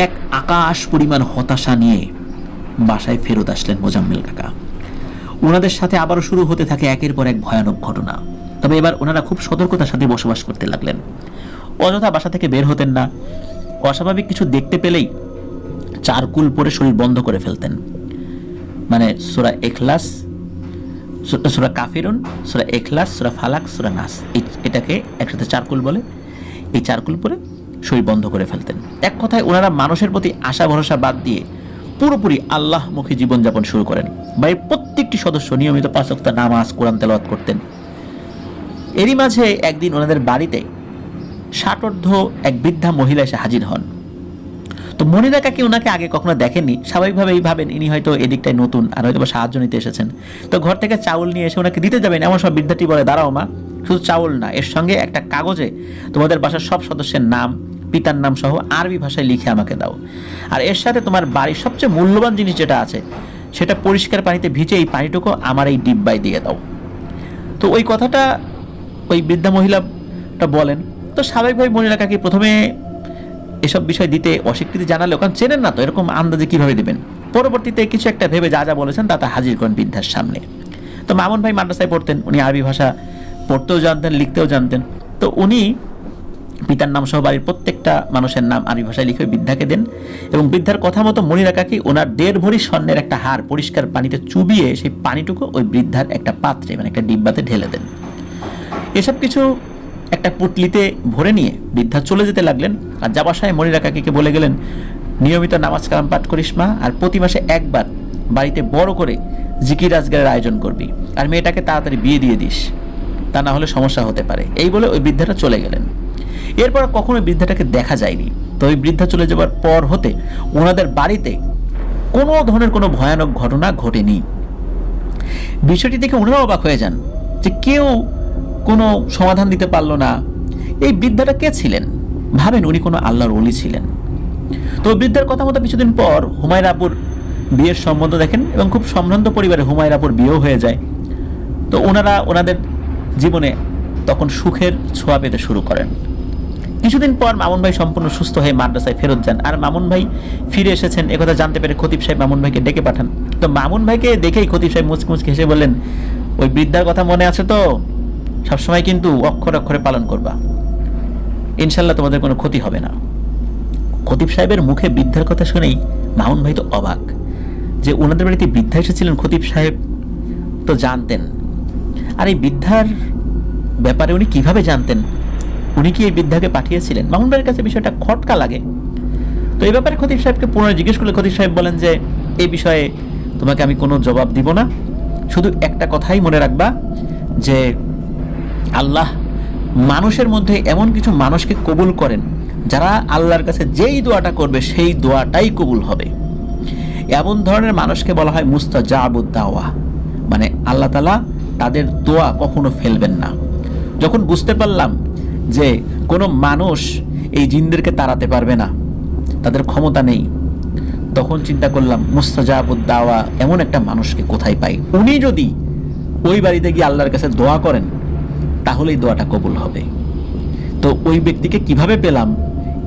এক আকাশ পরিমাণ হতাশা নিয়ে বাসায় ফেরত আসলেন মোজাম্মেল কাকা। ওনাদের সাথে আবারও শুরু হতে থাকে একের পর এক ভয়ানক ঘটনা। তবে এবার ওনারা খুব সতর্কতার সাথে বসবাস করতে লাগলেন। অযথা বাসা থেকে বের হতেন না। অস্বাভাবিক কিছু দেখতে পেলেই চারকুল পরে শরীর বন্ধ করে ফেলতেন। মানে সূরা ইখলাস, সূরা কাফিরুন, সূরা ইখলাস, সূরা ফালাক, সূরা নাস, এটাকে একসাথে চারকুল বলে। এই চারকুল পরে শরীর বন্ধ করে ফেলতেন। এক কথায় ওনারা মানুষের প্রতি আশা ভরসা বাদ দিয়ে পুরোপুরি আল্লাহমুখী জীবনযাপন শুরু করেন। বাড়ির প্রত্যেকটি সদস্য নিয়মিত 5 ওয়াক্ত নামাজ, কোরআন তেলাওয়াত করতেন। এরই মাঝে একদিন ওনাদের বাড়িতে ষাটোর্ধ্ব এক বৃদ্ধা মহিলা এসে হাজির হন। তো মনিরা কাকি ওনাকে আগে কখনো দেখেননি, স্বাভাবিকভাবেই ভাবেন ইনি হয়তো এদিকটায় নতুন আর হয়তো সাহায্য নিতে এসেছেন। তো ঘর থেকে চাউল নিয়ে এসে ওনাকে দিতে যাবেন, এমন সব বৃদ্ধাটি বলে, দাঁড়াও মা, শুধু চাউল না, এর সঙ্গে একটা কাগজে তোমাদের বাসার সব সদস্যের নাম, পিতার নাম সহ আরবি ভাষায় লিখে আমাকে দাও। আর এর সাথে তোমার বাড়ির সবচেয়ে মূল্যবান জিনিস যেটা আছে সেটা পরিষ্কার পানিতে ভিজে এই পানিটুকু আমার এই ডিব্বায় দিয়ে দাও। তো ওই কথাটা ওই বৃদ্ধা মহিলাটা বলেন। তো স্বাভাবিকভাবে মনিরা কাকি প্রথমে এসব বিষয় দিতে অস্বীকৃতি জানালেও, কারণ চেনেন না তো, এরকম আন্দাজে কীভাবে দেবেন। পরবর্তীতে কিছু একটা ভেবে যা যা বলেছেন তা হাজির করেন বৃদ্ধার সামনে। তো মামুন ভাই মাদ্রাসায় পড়তেন, উনি আরবি ভাষা পড়তেও জানতেন, লিখতেও জানতেন। তো উনি পিতার নাম সহ বাড়ির প্রত্যেকটা মানুষের নাম আরবি ভাষায় লিখে বৃদ্ধাকে দেন, এবং বৃদ্ধার কথা মতো মনিরা কাকি ওনার 1.5 ভরি স্বর্ণের একটা হার পরিষ্কার পানিতে চুবিয়ে সেই পানিটুকু ওই বৃদ্ধার একটা পাত্রে, মানে একটা ডিব্বাতে ঢেলে দেন। এসব কিছু একটা পুটলিতে ভরে নিয়ে বৃদ্ধা চলে যেতে লাগলেন। আর যাবার সময় মনিরা কাকিকে বলে গেলেন, নিয়মিত নামাজ কালাম পাঠ করিস মা, আর প্রতি মাসে একবার বাড়িতে বড় করে জিকির আজগারের আয়োজন করবি, আর মেয়েটাকে তাড়াতাড়ি বিয়ে দিয়ে দিস, তা না হলে সমস্যা হতে পারে। এই বলে ওই বৃদ্ধাটা চলে গেলেন। এরপর কখনো বৃদ্ধাটাকে দেখা যায়নি। তো ওই বৃদ্ধা চলে যাবার পর হতে ওনাদের বাড়িতে কোনো ধরনের কোনো ভয়ানক ঘটনা ঘটেনি। বিষয়টি দেখে ওনারা অবাক হয়ে যান যে কেউ কোনো সমাধান দিতে পারলো না। এই বৃদ্ধাটা কে ছিলেন? ভাবেন উনি কোনো আল্লাহর ওলি ছিলেন। তো বৃদ্ধার কথা মতো কিছুদিন পর হুমায়রা আপুর বিয়ের সম্বন্ধ দেখেন, এবং খুব সম্ভ্রান্ত পরিবারে হুমায়রা আপুর বিয়েও হয়ে যায়। তো ওনারা ওনাদের জীবনে তখন সুখের ছোঁয়া পেতে শুরু করেন। কিছুদিন পর মামুন ভাই সম্পূর্ণ সুস্থ হয়ে মাদ্রাসায় ফেরত যান। আর মামুন ভাই ফিরে এসেছেন একথা জানতে পেরে খতিব সাহেব মামুন ভাইকে ডেকে পাঠান। তো মামুন ভাইকে দেখেই খতিব সাহেব মুচকি মুচকি হেসে বললেন, ওই বৃদ্ধার কথা মনে আছে তো? সবসময় কিন্তু অক্ষরে অক্ষরে পালন করবা, ইনশাল্লাহ তোমাদের কোনো ক্ষতি হবে না। খতিব সাহেবের মুখে বৃদ্ধার কথা শুনেই মামুন ভাই তো অবাক যে ওনাদের বাড়িতে বৃদ্ধা এসেছিলেন, খতিব সাহেব তো জানতেন। আর এই বৃদ্ধার ব্যাপারে উনি কিভাবে জানতেন? উনি কি এই বৃদ্ধাকে পাঠিয়েছিলেন? মামুন ভাইয়ের কাছে বিষয়টা খটকা লাগে। তো এই ব্যাপারে খতিব সাহেবকে পুনরায় জিজ্ঞেস করলে খতিব সাহেব বলেন যে এই বিষয়ে তোমাকে আমি কোনো জবাব দিব না, শুধু একটা কথাই মনে রাখবা যে আল্লাহ মানুষের মধ্যে এমন কিছু মানুষকে কবুল করেন যারা আল্লাহর কাছে যেই দোয়াটা করবে সেই দোয়াটাই কবুল হবে। এমন ধরনের মানুষকে বলা হয় মুস্তাজাবুদ দাওয়া, মানে আল্লাহ তাআলা তাদের দোয়া কখনো ফেলবেন না। যখন বুঝতে পারলাম যে কোনো মানুষ এই জিনদেরকে তাড়াতে পারবে না, তাদের ক্ষমতা নেই, তখন চিন্তা করলাম মুস্তাজাবুদ দাওয়া এমন একটা মানুষকে কোথায় পাই। উনি যদি ওই বাড়িতে গিয়ে আল্লাহর কাছে দোয়া করেন তাহলেই দোয়াটা কবুল হবে। তো ওই ব্যক্তিকে কিভাবে পেলাম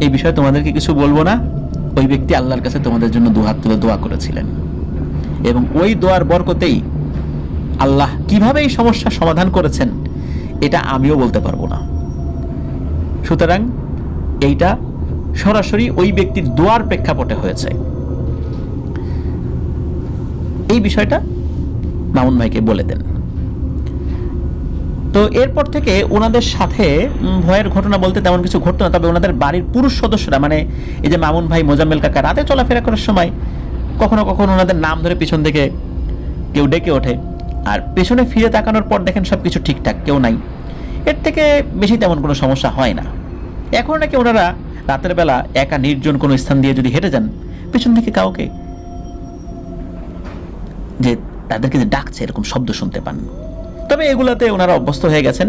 এই বিষয়ে তোমাদেরকে কিছু বলবো না। ওই ব্যক্তি আল্লাহর কাছে তোমাদের জন্য দুহাত তুলে দোয়া করেছিলেন, এবং ওই দোয়ার বরকতেই আল্লাহ কিভাবে এই সমস্যার সমাধান করেছেন এটা আমিও বলতে পারবো না। সুতরাং এইটা সরাসরি ওই ব্যক্তির দোয়ার প্রেক্ষাপটে হয়েছে। এই বিষয়টা মামুন ভাইকে বলে দেন। তো এরপর থেকে ওনাদের সাথে ভয়ের ঘটনা বলতে তেমন কিছু ঘটতো না। তবে ওনাদের বাড়ির পুরুষ সদস্যরা, মানে এই যে মামুন ভাই, মোজাম্মেল কাকা রাতে চলাফেরা করার সময় কখনো কখনো ওনাদের নাম ধরে পিছন থেকে কেউ ডেকে ওঠে, আর পেছনে ফিরে তাকানোর পর দেখেন সব কিছু ঠিকঠাক, কেউ নাই। এর থেকে বেশি তেমন কোনো সমস্যা হয় না। এখন নাকি ওনারা রাতের বেলা একা নির্জন কোনো স্থান দিয়ে যদি হেঁটে যান, পেছন থেকে কাউকে যে তাদেরকে যে ডাকছে এরকম শব্দ শুনতে পান। তবে এগুলাতে ওনারা অভ্যস্ত হয়ে গেছেন।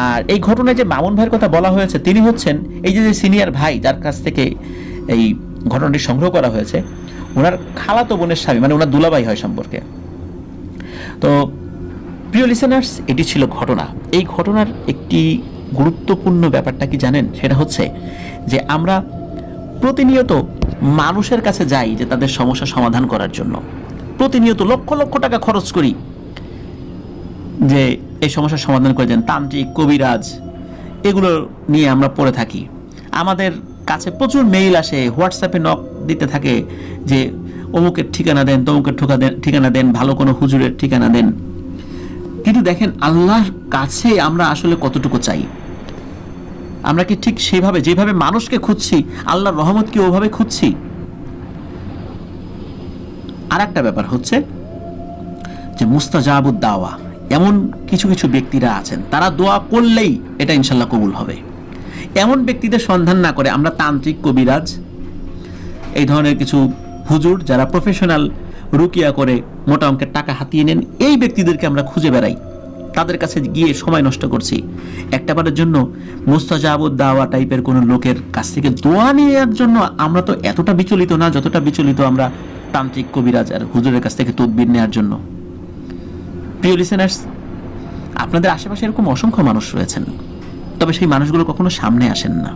আর এই ঘটনায় যে মামুন ভাইয়ের কথা বলা হয়েছে, তিনি হচ্ছেন এই যে সিনিয়র ভাই যার কাছ থেকে এই ঘটনাটি সংগ্রহ করা হয়েছে, ওনার খালাতো বোনের স্বামী, মানে ওনার দুলাভাই হয় সম্পর্কে। তো প্রিয় লিসেনার্স, এটি ছিল ঘটনা। এই ঘটনার একটি গুরুত্বপূর্ণ ব্যাপারটা কি জানেন? সেটা হচ্ছে যে আমরা প্রতিনিয়ত মানুষের কাছে যাই যে তাদের সমস্যা সমাধান করার জন্য, প্রতিনিয়ত লক্ষ লক্ষ টাকা খরচ করি যে এই সমস্যার সমাধান করে দেন। তান্ত্রিক, কবিরাজ, এগুলো নিয়ে আমরা পড়ে থাকি। আমাদের কাছে প্রচুর মেইল আসে, হোয়াটসঅ্যাপে নক দিতে থাকে যে অমুকের ঠিকানা দেন, তমুকের ঠিকানা দেন, ভালো কোনো হুজুরের ঠিকানা দেন। কিন্তু দেখেন আল্লাহর কাছে আমরা আসলে কতটুকু চাই? আমরা কি ঠিক সেভাবে যেভাবে মানুষকে খুঁজছি আল্লাহর রহমত কি ওভাবে খুঁজছি? আর একটা ব্যাপার হচ্ছে যে মুস্তাজাবুদ দাওয়া, এমন কিছু কিছু ব্যক্তিরা আছেন তারা দোয়া করলেই এটা ইনশাল্লাহ কবুল হবে। এমন ব্যক্তিদের সন্ধান না করে আমরা তান্ত্রিক, কবিরাজ, এই ধরনের কিছু হুজুর যারা প্রফেশনাল রুকিয়া করে মোটা অঙ্কের টাকা হাতিয়ে নেন, এই ব্যক্তিদেরকে আমরা খুঁজে বেড়াই, তাদের কাছে গিয়ে সময় নষ্ট করছি। একটাবারের জন্য মুস্তাজাবুদ দাওয়া টাইপের কোনো লোকের কাছ থেকে দোয়া নেওয়ার জন্য আমরা তো এতটা বিচলিত না যতটা বিচলিত আমরা তান্ত্রিক কবিরাজ আর হুজুরের কাছ থেকে তদবির নেওয়ার জন্য। প্রিয় লিসেনার্স, আপনাদের আশেপাশে এরকম অসংখ্য মানুষ রয়েছেন, তবে সেই মানুষগুলো কখনো সামনে আসেন না।